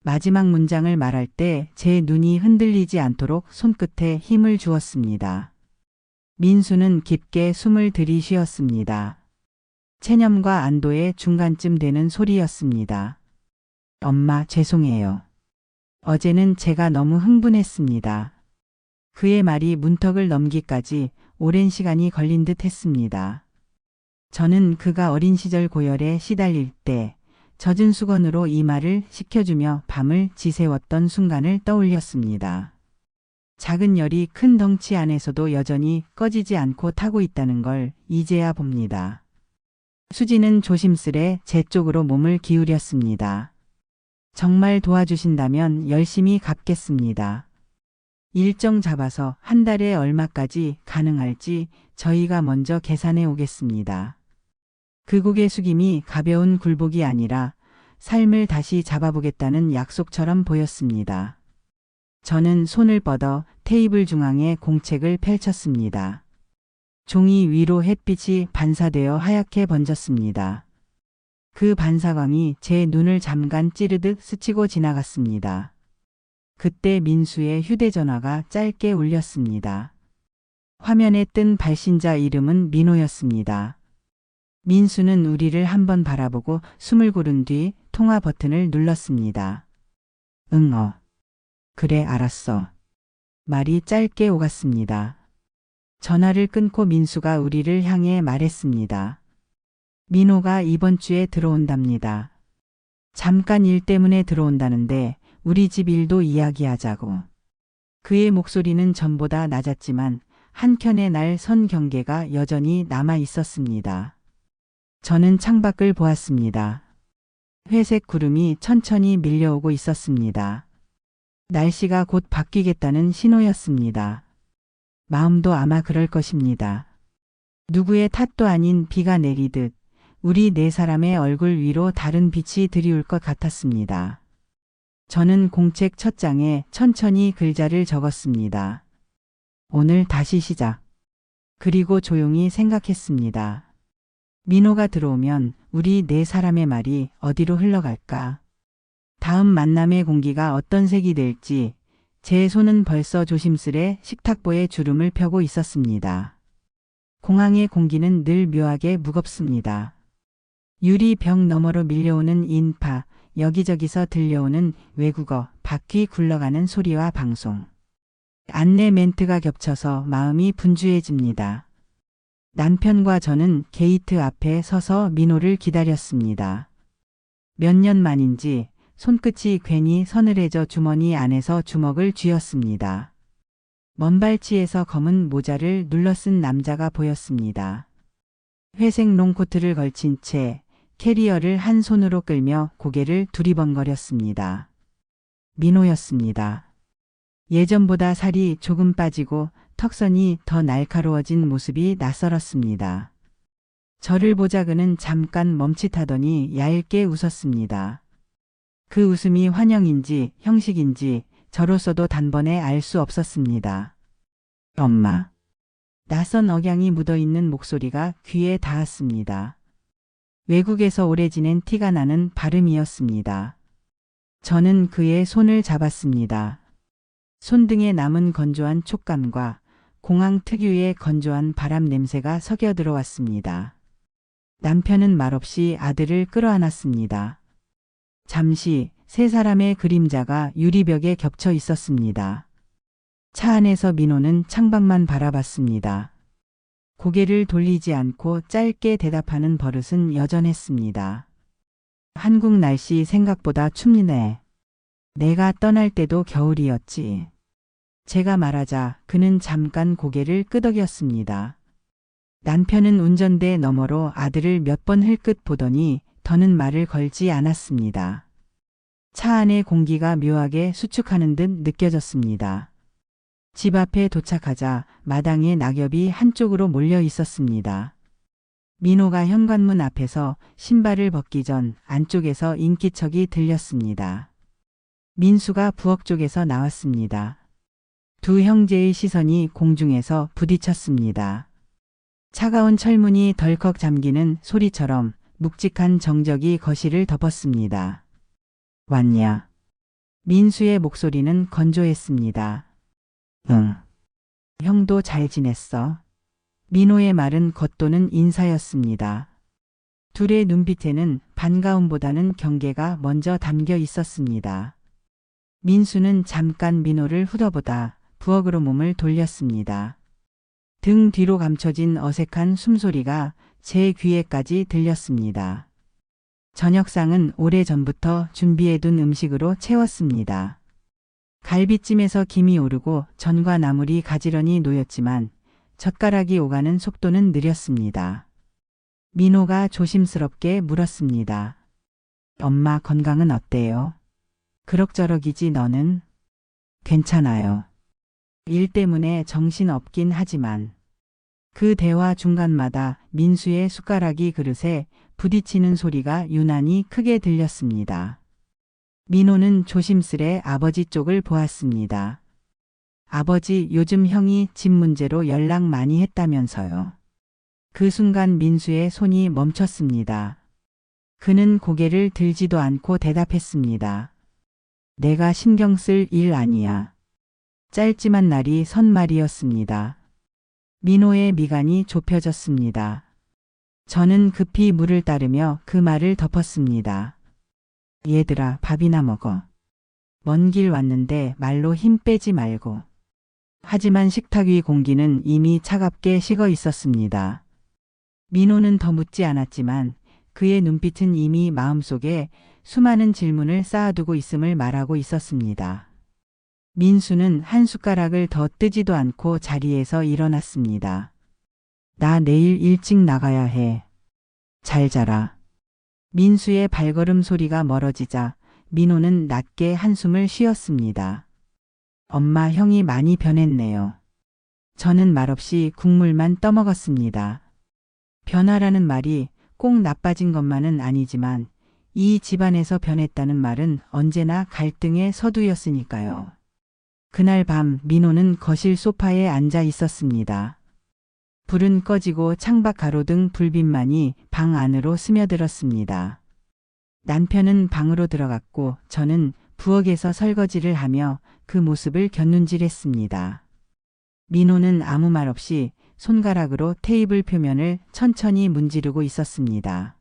마지막 문장을 말할 때 제 눈이 흔들리지 않도록 손끝에 힘을 주었습니다. 민수는 깊게 숨을 들이쉬었습니다. 체념과 안도의 중간쯤 되는 소리였습니다. 엄마, 죄송해요. 어제는 제가 너무 흥분했습니다. 그의 말이 문턱을 넘기까지 오랜 시간이 걸린 듯 했습니다. 저는 그가 어린 시절 고열에 시달릴 때 젖은 수건으로 이마를 식혀주며 밤을 지새웠던 순간을 떠올렸습니다. 작은 열이 큰 덩치 안에서도 여전히 꺼지지 않고 타고 있다는 걸 이제야 봅니다. 수지는 조심스레 제 쪽으로 몸을 기울였습니다. 정말 도와주신다면 열심히 갚겠습니다. 일정 잡아서 한 달에 얼마까지 가능할지 저희가 먼저 계산해 오겠습니다. 그 고개 숙임이 가벼운 굴복이 아니라 삶을 다시 잡아보겠다는 약속처럼 보였습니다. 저는 손을 뻗어 테이블 중앙에 공책을 펼쳤습니다. 종이 위로 햇빛이 반사되어 하얗게 번졌습니다. 그 반사광이 제 눈을 잠깐 찌르듯 스치고 지나갔습니다. 그때 민수의 휴대전화가 짧게 울렸습니다. 화면에 뜬 발신자 이름은 민호였습니다. 민수는 우리를 한번 바라보고 숨을 고른 뒤 통화 버튼을 눌렀습니다. 그래, 알았어. 말이 짧게 오갔습니다. 전화를 끊고 민수가 우리를 향해 말했습니다. 민호가 이번 주에 들어온답니다. 잠깐 일 때문에 들어온다는데 우리 집 일도 이야기하자고. 그의 목소리는 전보다 낮았지만 한켠에 날 선 경계가 여전히 남아 있었습니다. 저는 창밖을 보았습니다. 회색 구름이 천천히 밀려오고 있었습니다. 날씨가 곧 바뀌겠다는 신호였습니다. 마음도 아마 그럴 것입니다. 누구의 탓도 아닌 비가 내리듯 우리 네 사람의 얼굴 위로 다른 빛이 드리울 것 같았습니다. 저는 공책 첫 장에 천천히 글자를 적었습니다. 오늘 다시 시작. 그리고 조용히 생각했습니다. 민호가 들어오면 우리 네 사람의 말이 어디로 흘러갈까? 다음 만남의 공기가 어떤 색이 될지 제 손은 벌써 조심스레 식탁보에 주름을 펴고 있었습니다. 공항의 공기는 늘 묘하게 무겁습니다. 유리벽 너머로 밀려오는 인파, 여기저기서 들려오는 외국어, 바퀴 굴러가는 소리와 방송. 안내 멘트가 겹쳐서 마음이 분주해집니다. 남편과 저는 게이트 앞에 서서 민호를 기다렸습니다. 몇 년 만인지 손끝이 괜히 서늘해져 주머니 안에서 주먹을 쥐었습니다. 먼발치에서 검은 모자를 눌러쓴 남자가 보였습니다. 회색 롱코트를 걸친 채 캐리어를 한 손으로 끌며 고개를 두리번거렸습니다. 민호였습니다. 예전보다 살이 조금 빠지고 턱선이 더 날카로워진 모습이 낯설었습니다. 저를 보자 그는 잠깐 멈칫하더니 얇게 웃었습니다. 그 웃음이 환영인지 형식인지 저로서도 단번에 알 수 없었습니다. 엄마. 낯선 억양이 묻어있는 목소리가 귀에 닿았습니다. 외국에서 오래 지낸 티가 나는 발음이었습니다. 저는 그의 손을 잡았습니다. 손등에 남은 건조한 촉감과 공항 특유의 건조한 바람 냄새가 섞여 들어왔습니다. 남편은 말없이 아들을 끌어안았습니다. 잠시 세 사람의 그림자가 유리벽에 겹쳐 있었습니다. 차 안에서 민호는 창밖만 바라봤습니다. 고개를 돌리지 않고 짧게 대답하는 버릇은 여전했습니다. 한국 날씨 생각보다 춥네. 내가 떠날 때도 겨울이었지. 제가 말하자 그는 잠깐 고개를 끄덕였습니다. 남편은 운전대 너머로 아들을 몇 번 흘끗 보더니 더는 말을 걸지 않았습니다. 차 안의 공기가 묘하게 수축하는 듯 느껴졌습니다. 집 앞에 도착하자 마당에 낙엽이 한쪽으로 몰려 있었습니다. 민호가 현관문 앞에서 신발을 벗기 전 안쪽에서 인기척이 들렸습니다. 민수가 부엌 쪽에서 나왔습니다. 두 형제의 시선이 공중에서 부딪혔습니다. 차가운 철문이 덜컥 잠기는 소리처럼 묵직한 정적이 거실을 덮었습니다. 왔냐? 민수의 목소리는 건조했습니다. 응. 형도 잘 지냈어? 민호의 말은 겉도는 인사였습니다. 둘의 눈빛에는 반가움보다는 경계가 먼저 담겨 있었습니다. 민수는 잠깐 민호를 후려보다 부엌으로 몸을 돌렸습니다. 등 뒤로 감춰진 어색한 숨소리가 제 귀에까지 들렸습니다. 저녁상은 오래전부터 준비해둔 음식으로 채웠습니다. 갈비찜에서 김이 오르고 전과 나물이 가지런히 놓였지만 젓가락이 오가는 속도는 느렸습니다. 민호가 조심스럽게 물었습니다. 엄마 건강은 어때요? 그럭저럭이지 너는? 괜찮아요. 일 때문에 정신 없긴 하지만. 그 대화 중간마다 민수의 숟가락이 그릇에 부딪히는 소리가 유난히 크게 들렸습니다. 민호는 조심스레 아버지 쪽을 보았습니다. 아버지 요즘 형이 집 문제로 연락 많이 했다면서요. 그 순간 민수의 손이 멈췄습니다. 그는 고개를 들지도 않고 대답했습니다. 내가 신경 쓸 일 아니야. 짧지만 날이 선말이었습니다. 민호의 미간이 좁혀졌습니다. 저는 급히 물을 따르며 그 말을 덮었습니다. 얘들아 밥이나 먹어. 먼 길 왔는데 말로 힘 빼지 말고. 하지만 식탁 위 공기는 이미 차갑게 식어 있었습니다. 민호는 더 묻지 않았지만 그의 눈빛은 이미 마음속에 수많은 질문을 쌓아두고 있음을 말하고 있었습니다. 민수는 한 숟가락을 더 뜨지도 않고 자리에서 일어났습니다. 나 내일 일찍 나가야 해. 잘 자라. 민수의 발걸음 소리가 멀어지자 민호는 낮게 한숨을 쉬었습니다. 엄마 형이 많이 변했네요. 저는 말없이 국물만 떠먹었습니다. 변화라는 말이 꼭 나빠진 것만은 아니지만 이 집안에서 변했다는 말은 언제나 갈등의 서두였으니까요. 그날 밤 민호는 거실 소파에 앉아 있었습니다. 불은 꺼지고 창밖 가로등 불빛만이 방 안으로 스며들었습니다. 남편은 방으로 들어갔고 저는 부엌에서 설거지를 하며 그 모습을 곁눈질했습니다. 민호는 아무 말 없이 손가락으로 테이블 표면을 천천히 문지르고 있었습니다.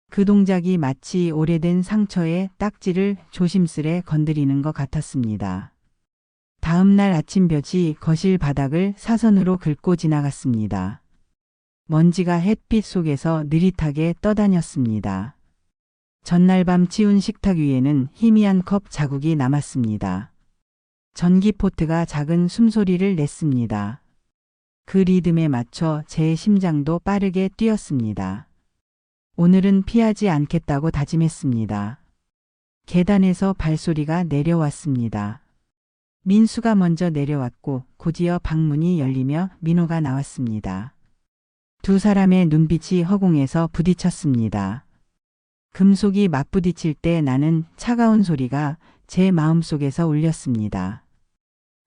그 동작이 마치 오래된 상처의 딱지를 조심스레 건드리는 것 같았습니다. 다음 날 아침볕이 거실 바닥을 사선으로 긁고 지나갔습니다. 먼지가 햇빛 속에서 느릿하게 떠다녔습니다. 전날 밤 치운 식탁 위에는 희미한 컵 자국이 남았습니다. 전기포트가 작은 숨소리를 냈습니다. 그 리듬에 맞춰 제 심장도 빠르게 뛰었습니다. 오늘은 피하지 않겠다고 다짐했습니다. 계단에서 발소리가 내려왔습니다. 민수가 먼저 내려왔고 곧이어 방문이 열리며 민호가 나왔습니다. 두 사람의 눈빛이 허공에서 부딪혔습니다. 금속이 맞부딪힐 때 나는 차가운 소리가 제 마음속에서 울렸습니다.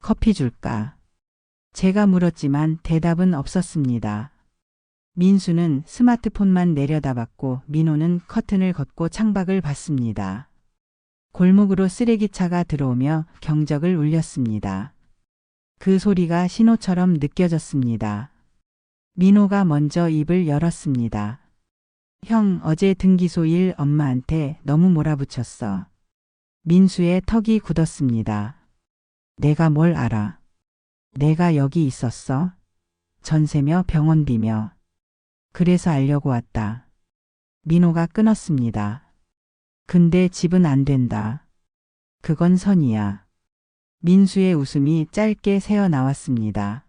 커피 줄까? 제가 물었지만 대답은 없었습니다. 민수는 스마트폰만 내려다봤고 민호는 커튼을 걷고 창밖을 봤습니다. 골목으로 쓰레기차가 들어오며 경적을 울렸습니다. 그 소리가 신호처럼 느껴졌습니다. 민호가 먼저 입을 열었습니다. 형, 어제 등기소 일 엄마한테 너무 몰아붙였어. 민수의 턱이 굳었습니다. 내가 뭘 알아? 내가 여기 있었어? 전세며 병원비며. 그래서 알려고 왔다. 민호가 끊었습니다. 근데 집은 안 된다. 그건 선이야. 민수의 웃음이 짧게 새어 나왔습니다.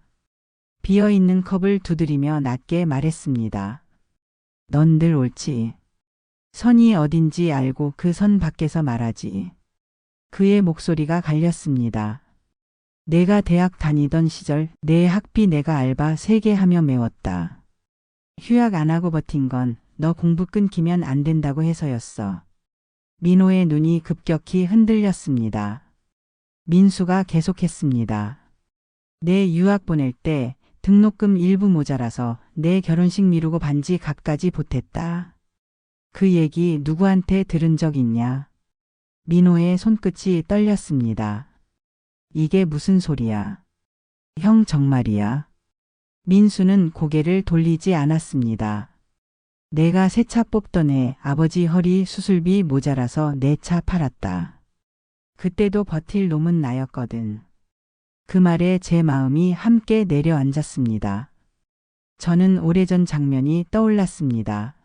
비어있는 컵을 두드리며 낮게 말했습니다. 넌 늘 옳지. 선이 어딘지 알고 그 선 밖에서 말하지. 그의 목소리가 갈렸습니다. 내가 대학 다니던 시절 내 학비 내가 알바 3개 하며 메웠다. 휴학 안 하고 버틴 건 너 공부 끊기면 안 된다고 해서였어. 민호의 눈이 급격히 흔들렸습니다. 민수가 계속했습니다. 내 유학 보낼 때 등록금 일부 모자라서 내 결혼식 미루고 반지 갖가지 보탰다. 그 얘기 누구한테 들은 적 있냐? 민호의 손끝이 떨렸습니다. 이게 무슨 소리야? 형 정말이야? 민수는 고개를 돌리지 않았습니다. 내가 새 차 뽑던 해 아버지 허리 수술비 모자라서 내 차 팔았다. 그때도 버틸 놈은 나였거든. 그 말에 제 마음이 함께 내려앉았습니다. 저는 오래전 장면이 떠올랐습니다.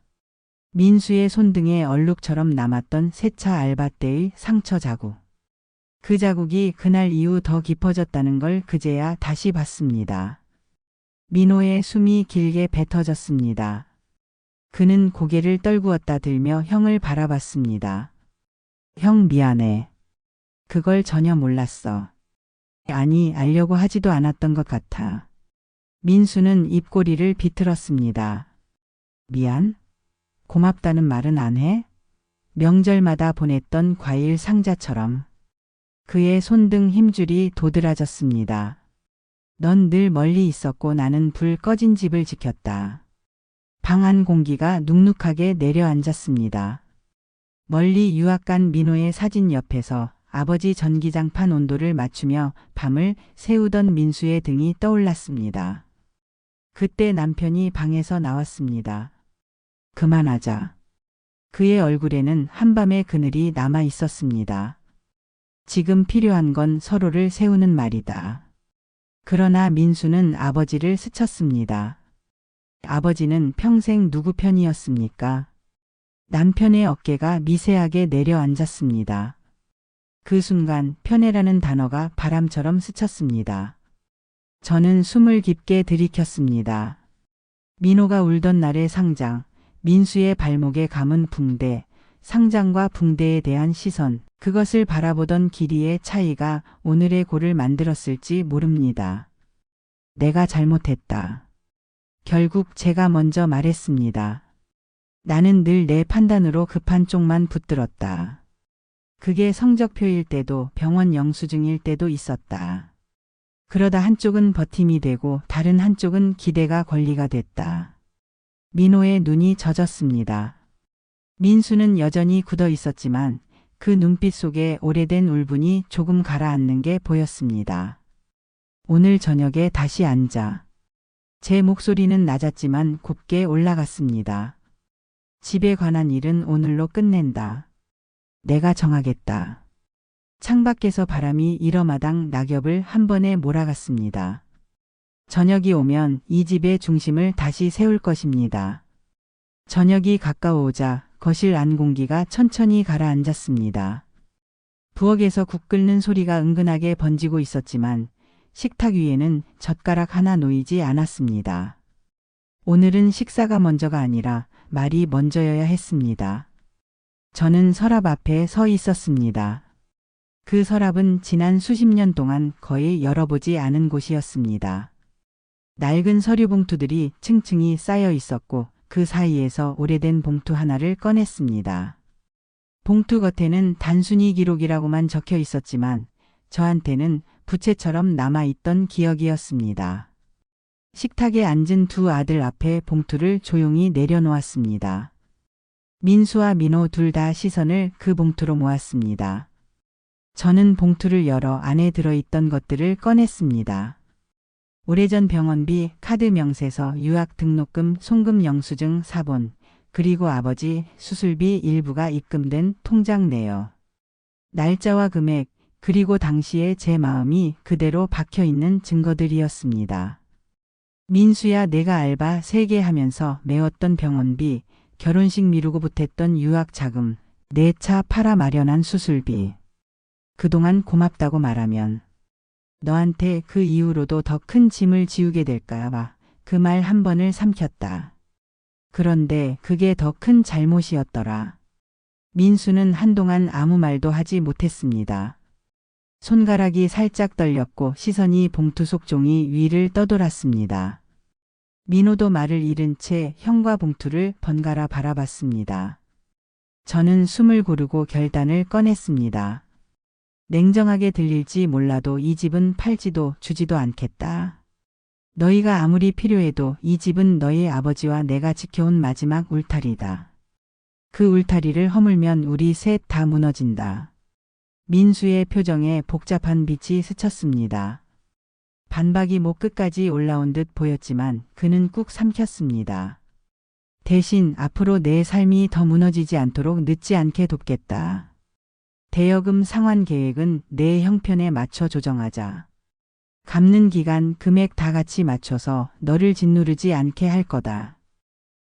민수의 손등에 얼룩처럼 남았던 세차 알바 때의 상처 자국. 그 자국이 그날 이후 더 깊어졌다는 걸 그제야 다시 봤습니다. 민호의 숨이 길게 뱉어졌습니다. 그는 고개를 떨구었다 들며 형을 바라봤습니다. 형 미안해. 그걸 전혀 몰랐어. 아니 알려고 하지도 않았던 것 같아. 민수는 입꼬리를 비틀었습니다. 미안? 고맙다는 말은 안 해? 명절마다 보냈던 과일 상자처럼. 그의 손등 힘줄이 도드라졌습니다. 넌 늘 멀리 있었고 나는 불 꺼진 집을 지켰다. 방 안 공기가 눅눅하게 내려앉았습니다. 멀리 유학 간 민호의 사진 옆에서 아버지 전기장판 온도를 맞추며 밤을 새우던 민수의 등이 떠올랐습니다. 그때 남편이 방에서 나왔습니다. 그만하자. 그의 얼굴에는 한밤의 그늘이 남아 있었습니다. 지금 필요한 건 서로를 세우는 말이다. 그러나 민수는 아버지를 스쳤습니다. 아버지는 평생 누구 편이었습니까? 남편의 어깨가 미세하게 내려앉았습니다. 그 순간 편애라는 단어가 바람처럼 스쳤습니다. 저는 숨을 깊게 들이켰습니다. 민호가 울던 날의 상장, 민수의 발목에 감은 붕대, 상장과 붕대에 대한 시선, 그것을 바라보던 길이의 차이가 오늘의 골을 만들었을지 모릅니다. 내가 잘못했다. 결국 제가 먼저 말했습니다. 나는 늘 내 판단으로 급한 쪽만 붙들었다. 그게 성적표일 때도 병원 영수증일 때도 있었다. 그러다 한쪽은 버팀이 되고 다른 한쪽은 기대가 권리가 됐다. 민호의 눈이 젖었습니다. 민수는 여전히 굳어 있었지만 그 눈빛 속에 오래된 울분이 조금 가라앉는 게 보였습니다. 오늘 저녁에 다시 앉아. 제 목소리는 낮았지만 곱게 올라갔습니다. 집에 관한 일은 오늘로 끝낸다. 내가 정하겠다. 창밖에서 바람이 일어마당 낙엽을 한 번에 몰아갔습니다. 저녁이 오면 이 집의 중심을 다시 세울 것입니다. 저녁이 가까워오자 거실 안 공기가 천천히 가라앉았습니다. 부엌에서 국 끓는 소리가 은근하게 번지고 있었지만 식탁 위에는 젓가락 하나 놓이지 않았습니다. 오늘은 식사가 먼저가 아니라 말이 먼저여야 했습니다. 저는 서랍 앞에 서 있었습니다. 그 서랍은 지난 수십 년 동안 거의 열어보지 않은 곳이었습니다. 낡은 서류 봉투들이 층층이 쌓여 있었고 그 사이에서 오래된 봉투 하나를 꺼냈습니다. 봉투 겉에는 단순히 기록이라고만 적혀 있었지만 저한테는 부채처럼 남아있던 기억이었습니다. 식탁에 앉은 두 아들 앞에 봉투를 조용히 내려놓았습니다. 민수와 민호 둘 다 시선을 그 봉투로 모았습니다. 저는 봉투를 열어 안에 들어있던 것들을 꺼냈습니다. 오래전 병원비, 카드 명세서, 유학 등록금, 송금 영수증, 사본, 그리고 아버지 수술비 일부가 입금된 통장 내역. 날짜와 금액, 그리고 당시의 제 마음이 그대로 박혀있는 증거들이었습니다. 민수야 내가 알바 3개 하면서 메웠던 병원비, 결혼식 미루고 보탰던 유학 자금, 내 차 팔아 마련한 수술비. 그동안 고맙다고 말하면 너한테 그 이후로도 더 큰 짐을 지우게 될까 봐 그 말 한 번을 삼켰다. 그런데 그게 더 큰 잘못이었더라. 민수는 한동안 아무 말도 하지 못했습니다. 손가락이 살짝 떨렸고 시선이 봉투 속 종이 위를 떠돌았습니다. 민호도 말을 잃은 채 형과 봉투를 번갈아 바라봤습니다. 저는 숨을 고르고 결단을 꺼냈습니다. 냉정하게 들릴지 몰라도 이 집은 팔지도 주지도 않겠다. 너희가 아무리 필요해도 이 집은 너희 아버지와 내가 지켜온 마지막 울타리다. 그 울타리를 허물면 우리 셋 다 무너진다. 민수의 표정에 복잡한 빛이 스쳤습니다. 반박이 목 끝까지 올라온 듯 보였지만 그는 꾹 삼켰습니다. 대신 앞으로 내 삶이 더 무너지지 않도록 늦지 않게 돕겠다. 대여금 상환 계획은 내 형편에 맞춰 조정하자. 갚는 기간, 금액 다 같이 맞춰서 너를 짓누르지 않게 할 거다.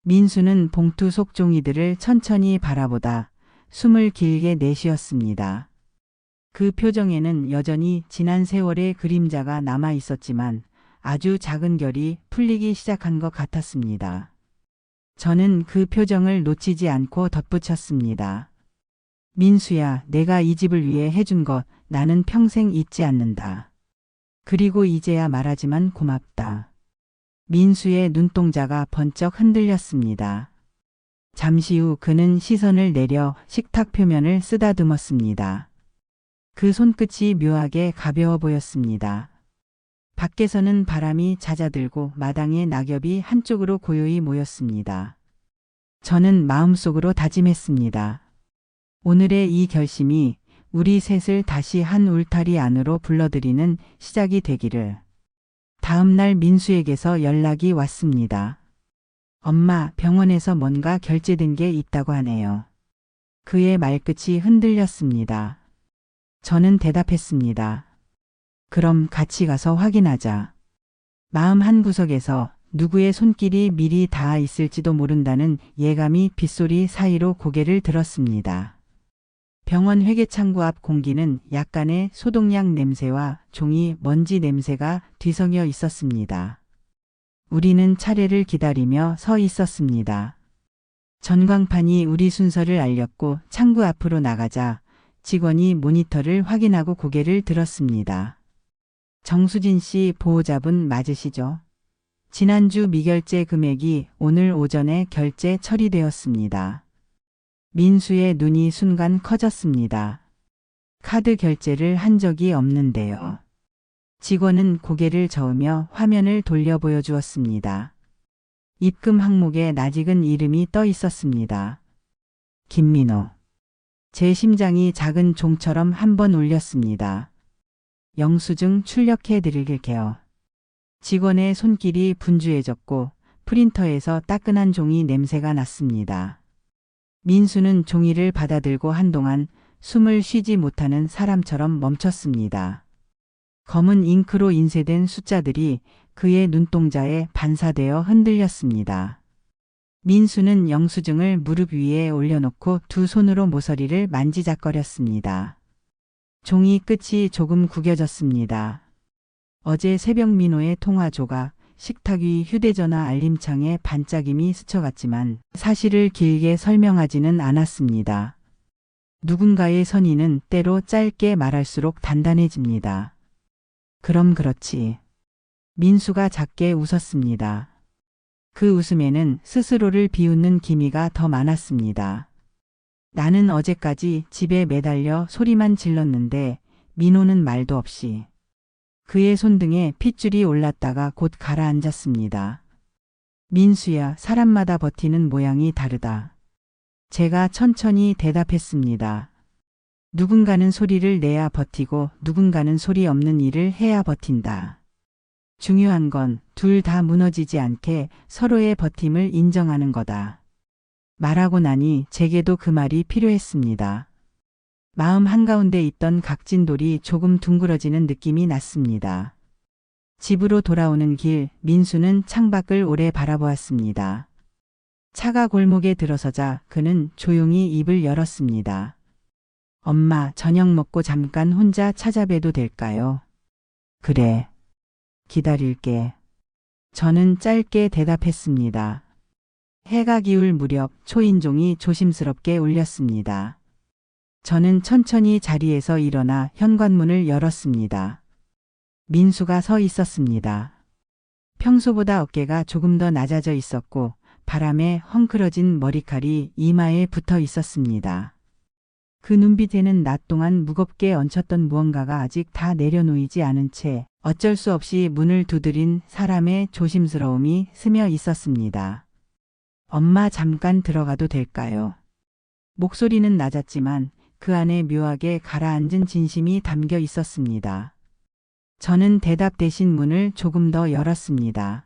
민수는 봉투 속 종이들을 천천히 바라보다 숨을 길게 내쉬었습니다. 그 표정에는 여전히 지난 세월의 그림자가 남아 있었지만 아주 작은 결이 풀리기 시작한 것 같았습니다. 저는 그 표정을 놓치지 않고 덧붙였습니다. 민수야, 내가 이 집을 위해 해준 것 나는 평생 잊지 않는다. 그리고 이제야 말하지만 고맙다. 민수의 눈동자가 번쩍 흔들렸습니다. 잠시 후 그는 시선을 내려 식탁 표면을 쓰다듬었습니다. 그 손끝이 묘하게 가벼워 보였습니다. 밖에서는 바람이 잦아들고 마당에 낙엽이 한쪽으로 고요히 모였습니다. 저는 마음속으로 다짐했습니다. 오늘의 이 결심이 우리 셋을 다시 한 울타리 안으로 불러들이는 시작이 되기를. 다음 날 민수에게서 연락이 왔습니다. 엄마, 병원에서 뭔가 결제된 게 있다고 하네요. 그의 말끝이 흔들렸습니다. 저는 대답했습니다. 그럼 같이 가서 확인하자. 마음 한구석에서 누구의 손길이 미리 닿아 있을지도 모른다는 예감이 빗소리 사이로 고개를 들었습니다. 병원 회계창구 앞 공기는 약간의 소독약 냄새와 종이 먼지 냄새가 뒤섞여 있었습니다. 우리는 차례를 기다리며 서 있었습니다. 전광판이 우리 순서를 알렸고 창구 앞으로 나가자 직원이 모니터를 확인하고 고개를 들었습니다. 정수진 씨 보호자분 맞으시죠? 지난주 미결제 금액이 오늘 오전에 결제 처리되었습니다. 민수의 눈이 순간 커졌습니다. 카드 결제를 한 적이 없는데요. 직원은 고개를 저으며 화면을 돌려 보여주었습니다. 입금 항목에 낯익은 이름이 떠 있었습니다. 김민호. 제 심장이 작은 종처럼 한 번 울렸습니다. 영수증 출력해 드릴게요. 직원의 손길이 분주해졌고 프린터에서 따끈한 종이 냄새가 났습니다. 민수는 종이를 받아들고 한동안 숨을 쉬지 못하는 사람처럼 멈췄습니다. 검은 잉크로 인쇄된 숫자들이 그의 눈동자에 반사되어 흔들렸습니다. 민수는 영수증을 무릎 위에 올려놓고 두 손으로 모서리를 만지작거렸습니다. 종이 끝이 조금 구겨졌습니다. 어제 새벽 민호의 통화 조각, 식탁 위 휴대전화 알림창에 반짝임이 스쳐갔지만 사실을 길게 설명하지는 않았습니다. 누군가의 선의는 때로 짧게 말할수록 단단해집니다. 그럼 그렇지. 민수가 작게 웃었습니다. 그 웃음에는 스스로를 비웃는 기미가 더 많았습니다. 나는 어제까지 집에 매달려 소리만 질렀는데 민호는 말도 없이. 그의 손등에 핏줄이 올랐다가 곧 가라앉았습니다. 민수야, 사람마다 버티는 모양이 다르다. 제가 천천히 대답했습니다. 누군가는 소리를 내야 버티고 누군가는 소리 없는 일을 해야 버틴다. 중요한 건 둘 다 무너지지 않게 서로의 버팀을 인정하는 거다. 말하고 나니 제게도 그 말이 필요했습니다. 마음 한가운데 있던 각진돌이 조금 둥그러지는 느낌이 났습니다. 집으로 돌아오는 길, 민수는 창밖을 오래 바라보았습니다. 차가 골목에 들어서자 그는 조용히 입을 열었습니다. 엄마, 저녁 먹고 잠깐 혼자 찾아뵈도 될까요? 그래. 기다릴게. 저는 짧게 대답했습니다. 해가 기울 무렵 초인종이 조심스럽게 울렸습니다. 저는 천천히 자리에서 일어나 현관문을 열었습니다. 민수가 서 있었습니다. 평소보다 어깨가 조금 더 낮아져 있었고 바람에 헝클어진 머리칼이 이마에 붙어 있었습니다. 그 눈빛에는 낮 동안 무겁게 얹혔던 무언가가 아직 다 내려놓이지 않은 채 어쩔 수 없이 문을 두드린 사람의 조심스러움이 스며 있었습니다. 엄마, 잠깐 들어가도 될까요? 목소리는 낮았지만 그 안에 묘하게 가라앉은 진심이 담겨 있었습니다. 저는 대답 대신 문을 조금 더 열었습니다.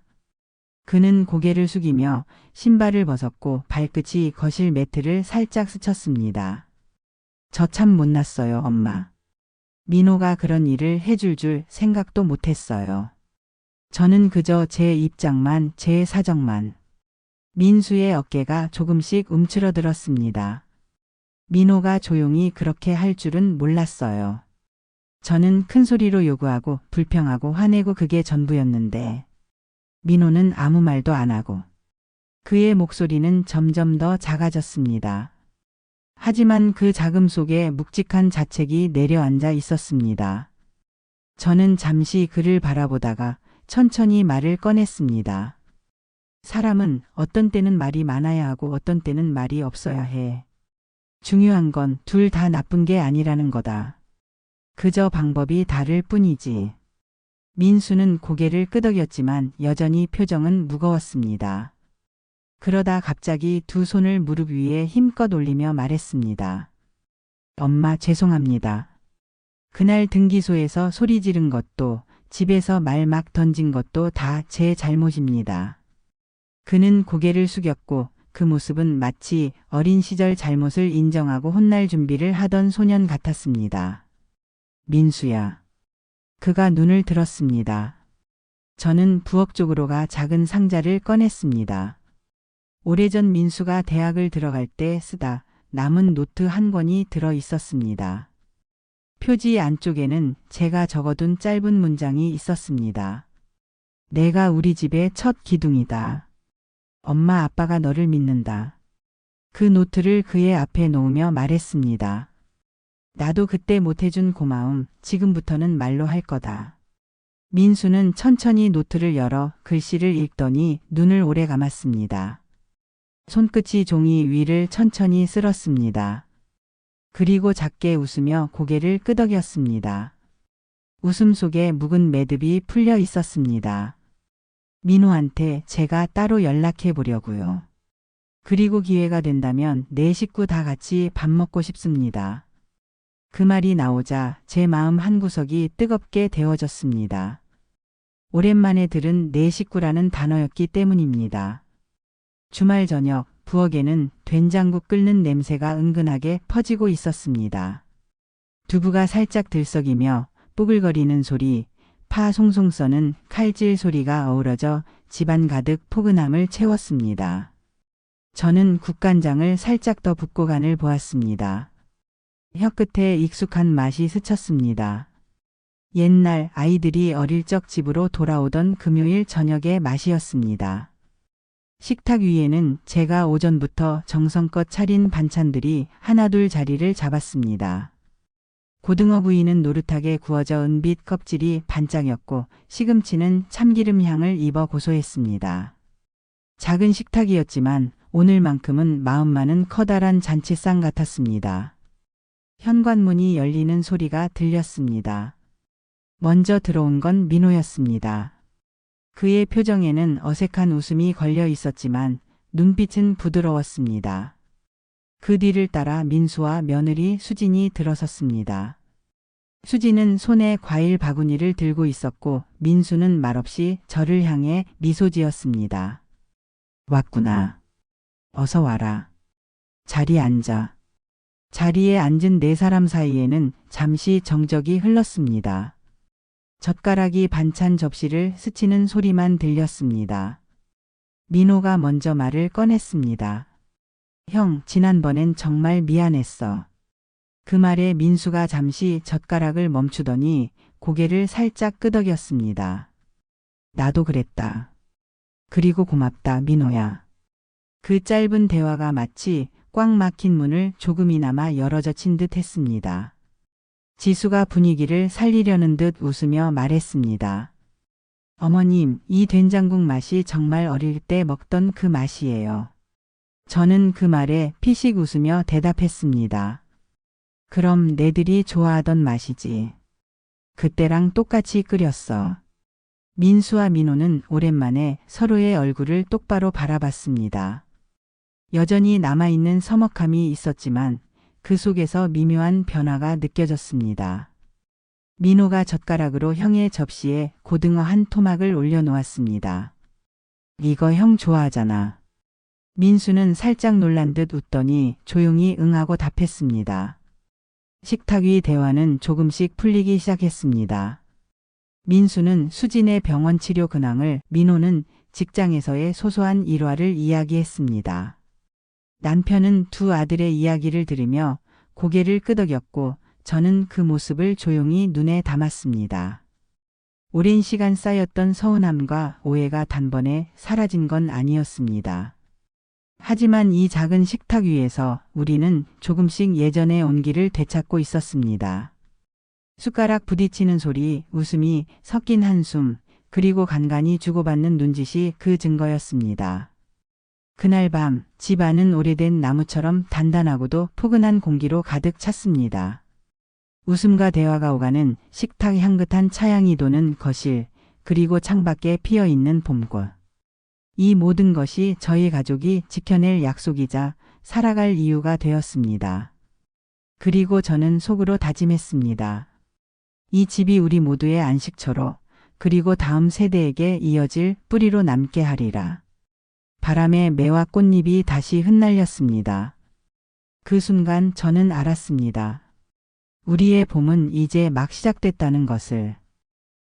그는 고개를 숙이며 신발을 벗었고 발끝이 거실 매트를 살짝 스쳤습니다. 저 참 못났어요, 엄마. 민호가 그런 일을 해줄 줄 생각도 못했어요. 저는 그저 제 입장만, 제 사정만. 민수의 어깨가 조금씩 움츠러들었습니다. 민호가 조용히 그렇게 할 줄은 몰랐어요. 저는 큰 소리로 요구하고 불평하고 화내고 그게 전부였는데 민호는 아무 말도 안 하고 그의 목소리는 점점 더 작아졌습니다. 하지만 그 작음 속에 묵직한 자책이 내려앉아 있었습니다. 저는 잠시 그를 바라보다가 천천히 말을 꺼냈습니다. 사람은 어떤 때는 말이 많아야 하고 어떤 때는 말이 없어야 해. 중요한 건 둘 다 나쁜 게 아니라는 거다. 그저 방법이 다를 뿐이지. 민수는 고개를 끄덕였지만 여전히 표정은 무거웠습니다. 그러다 갑자기 두 손을 무릎 위에 힘껏 올리며 말했습니다. 엄마, 죄송합니다. 그날 등기소에서 소리 지른 것도 집에서 말 막 던진 것도 다 제 잘못입니다. 그는 고개를 숙였고 그 모습은 마치 어린 시절 잘못을 인정하고 혼날 준비를 하던 소년 같았습니다. 민수야. 그가 눈을 들었습니다. 저는 부엌 쪽으로 가 작은 상자를 꺼냈습니다. 오래전 민수가 대학을 들어갈 때 쓰다 남은 노트 한 권이 들어 있었습니다. 표지 안쪽에는 제가 적어둔 짧은 문장이 있었습니다. 내가 우리 집의 첫 기둥이다. 엄마, 아빠가 너를 믿는다. 그 노트를 그의 앞에 놓으며 말했습니다. 나도 그때 못해준 고마움, 지금부터는 말로 할 거다. 민수는 천천히 노트를 열어 글씨를 읽더니 눈을 오래 감았습니다. 손끝이 종이 위를 천천히 쓸었습니다. 그리고 작게 웃으며 고개를 끄덕였습니다. 웃음 속에 묵은 매듭이 풀려 있었습니다. 민호한테 제가 따로 연락해 보려고요. 그리고 기회가 된다면 내 식구 다 같이 밥 먹고 싶습니다. 그 말이 나오자 제 마음 한구석이 뜨겁게 데워졌습니다. 오랜만에 들은 내 식구라는 단어였기 때문입니다. 주말 저녁 부엌에는 된장국 끓는 냄새가 은근하게 퍼지고 있었습니다. 두부가 살짝 들썩이며 뽀글거리는 소리, 파 송송 써는 칼질 소리가 어우러져 집안 가득 포근함을 채웠습니다. 저는 국간장을 살짝 더 붓고 간을 보았습니다. 혀끝에 익숙한 맛이 스쳤습니다. 옛날 아이들이 어릴 적 집으로 돌아오던 금요일 저녁의 맛이었습니다. 식탁 위에는 제가 오전부터 정성껏 차린 반찬들이 하나둘 자리를 잡았습니다. 고등어 구이는 노릇하게 구워져 은빛 껍질이 반짝였고 시금치는 참기름 향을 입어 고소했습니다. 작은 식탁이었지만 오늘만큼은 마음만은 커다란 잔치상 같았습니다. 현관문이 열리는 소리가 들렸습니다. 먼저 들어온 건 민호였습니다. 그의 표정에는 어색한 웃음이 걸려 있었지만 눈빛은 부드러웠습니다. 그 뒤를 따라 민수와 며느리 수진이 들어섰습니다. 수진은 손에 과일 바구니를 들고 있었고 민수는 말없이 저를 향해 미소 지었습니다. 왔구나. 어서 와라. 자리에 앉아. 자리에 앉은 네 사람 사이에는 잠시 정적이 흘렀습니다. 젓가락이 반찬 접시를 스치는 소리만 들렸습니다. 민호가 먼저 말을 꺼냈습니다. 형, 지난번엔 정말 미안했어. 그 말에 민수가 잠시 젓가락을 멈추더니 고개를 살짝 끄덕였습니다. 나도 그랬다. 그리고 고맙다, 민호야. 그 짧은 대화가 마치 꽉 막힌 문을 조금이나마 열어젖힌 듯 했습니다. 지수가 분위기를 살리려는 듯 웃으며 말했습니다. 어머님, 이 된장국 맛이 정말 어릴 때 먹던 그 맛이에요. 저는 그 말에 피식 웃으며 대답했습니다. 그럼 내들이 좋아하던 맛이지. 그때랑 똑같이 끓였어. 민수와 민호는 오랜만에 서로의 얼굴을 똑바로 바라봤습니다. 여전히 남아있는 서먹함이 있었지만 그 속에서 미묘한 변화가 느껴졌습니다. 민호가 젓가락으로 형의 접시에 고등어 한 토막을 올려놓았습니다. 이거 형 좋아하잖아. 민수는 살짝 놀란 듯 웃더니 조용히 응하고 답했습니다. 식탁 위 대화는 조금씩 풀리기 시작했습니다. 민수는 수진의 병원 치료 근황을, 민호는 직장에서의 소소한 일화를 이야기했습니다. 남편은 두 아들의 이야기를 들으며 고개를 끄덕였고 저는 그 모습을 조용히 눈에 담았습니다. 오랜 시간 쌓였던 서운함과 오해가 단번에 사라진 건 아니었습니다. 하지만 이 작은 식탁 위에서 우리는 조금씩 예전의 온기를 되찾고 있었습니다. 숟가락 부딪히는 소리, 웃음이 섞인 한숨, 그리고 간간히 주고받는 눈짓이 그 증거였습니다. 그날 밤, 집 안은 오래된 나무처럼 단단하고도 포근한 공기로 가득 찼습니다. 웃음과 대화가 오가는 식탁 향긋한 차향이 도는 거실, 그리고 창밖에 피어있는 봄꽃. 이 모든 것이 저희 가족이 지켜낼 약속이자 살아갈 이유가 되었습니다. 그리고 저는 속으로 다짐했습니다. 이 집이 우리 모두의 안식처로, 그리고 다음 세대에게 이어질 뿌리로 남게 하리라. 바람에 매와 꽃잎이 다시 흩날렸습니다. 그 순간 저는 알았습니다. 우리의 봄은 이제 막 시작됐다는 것을.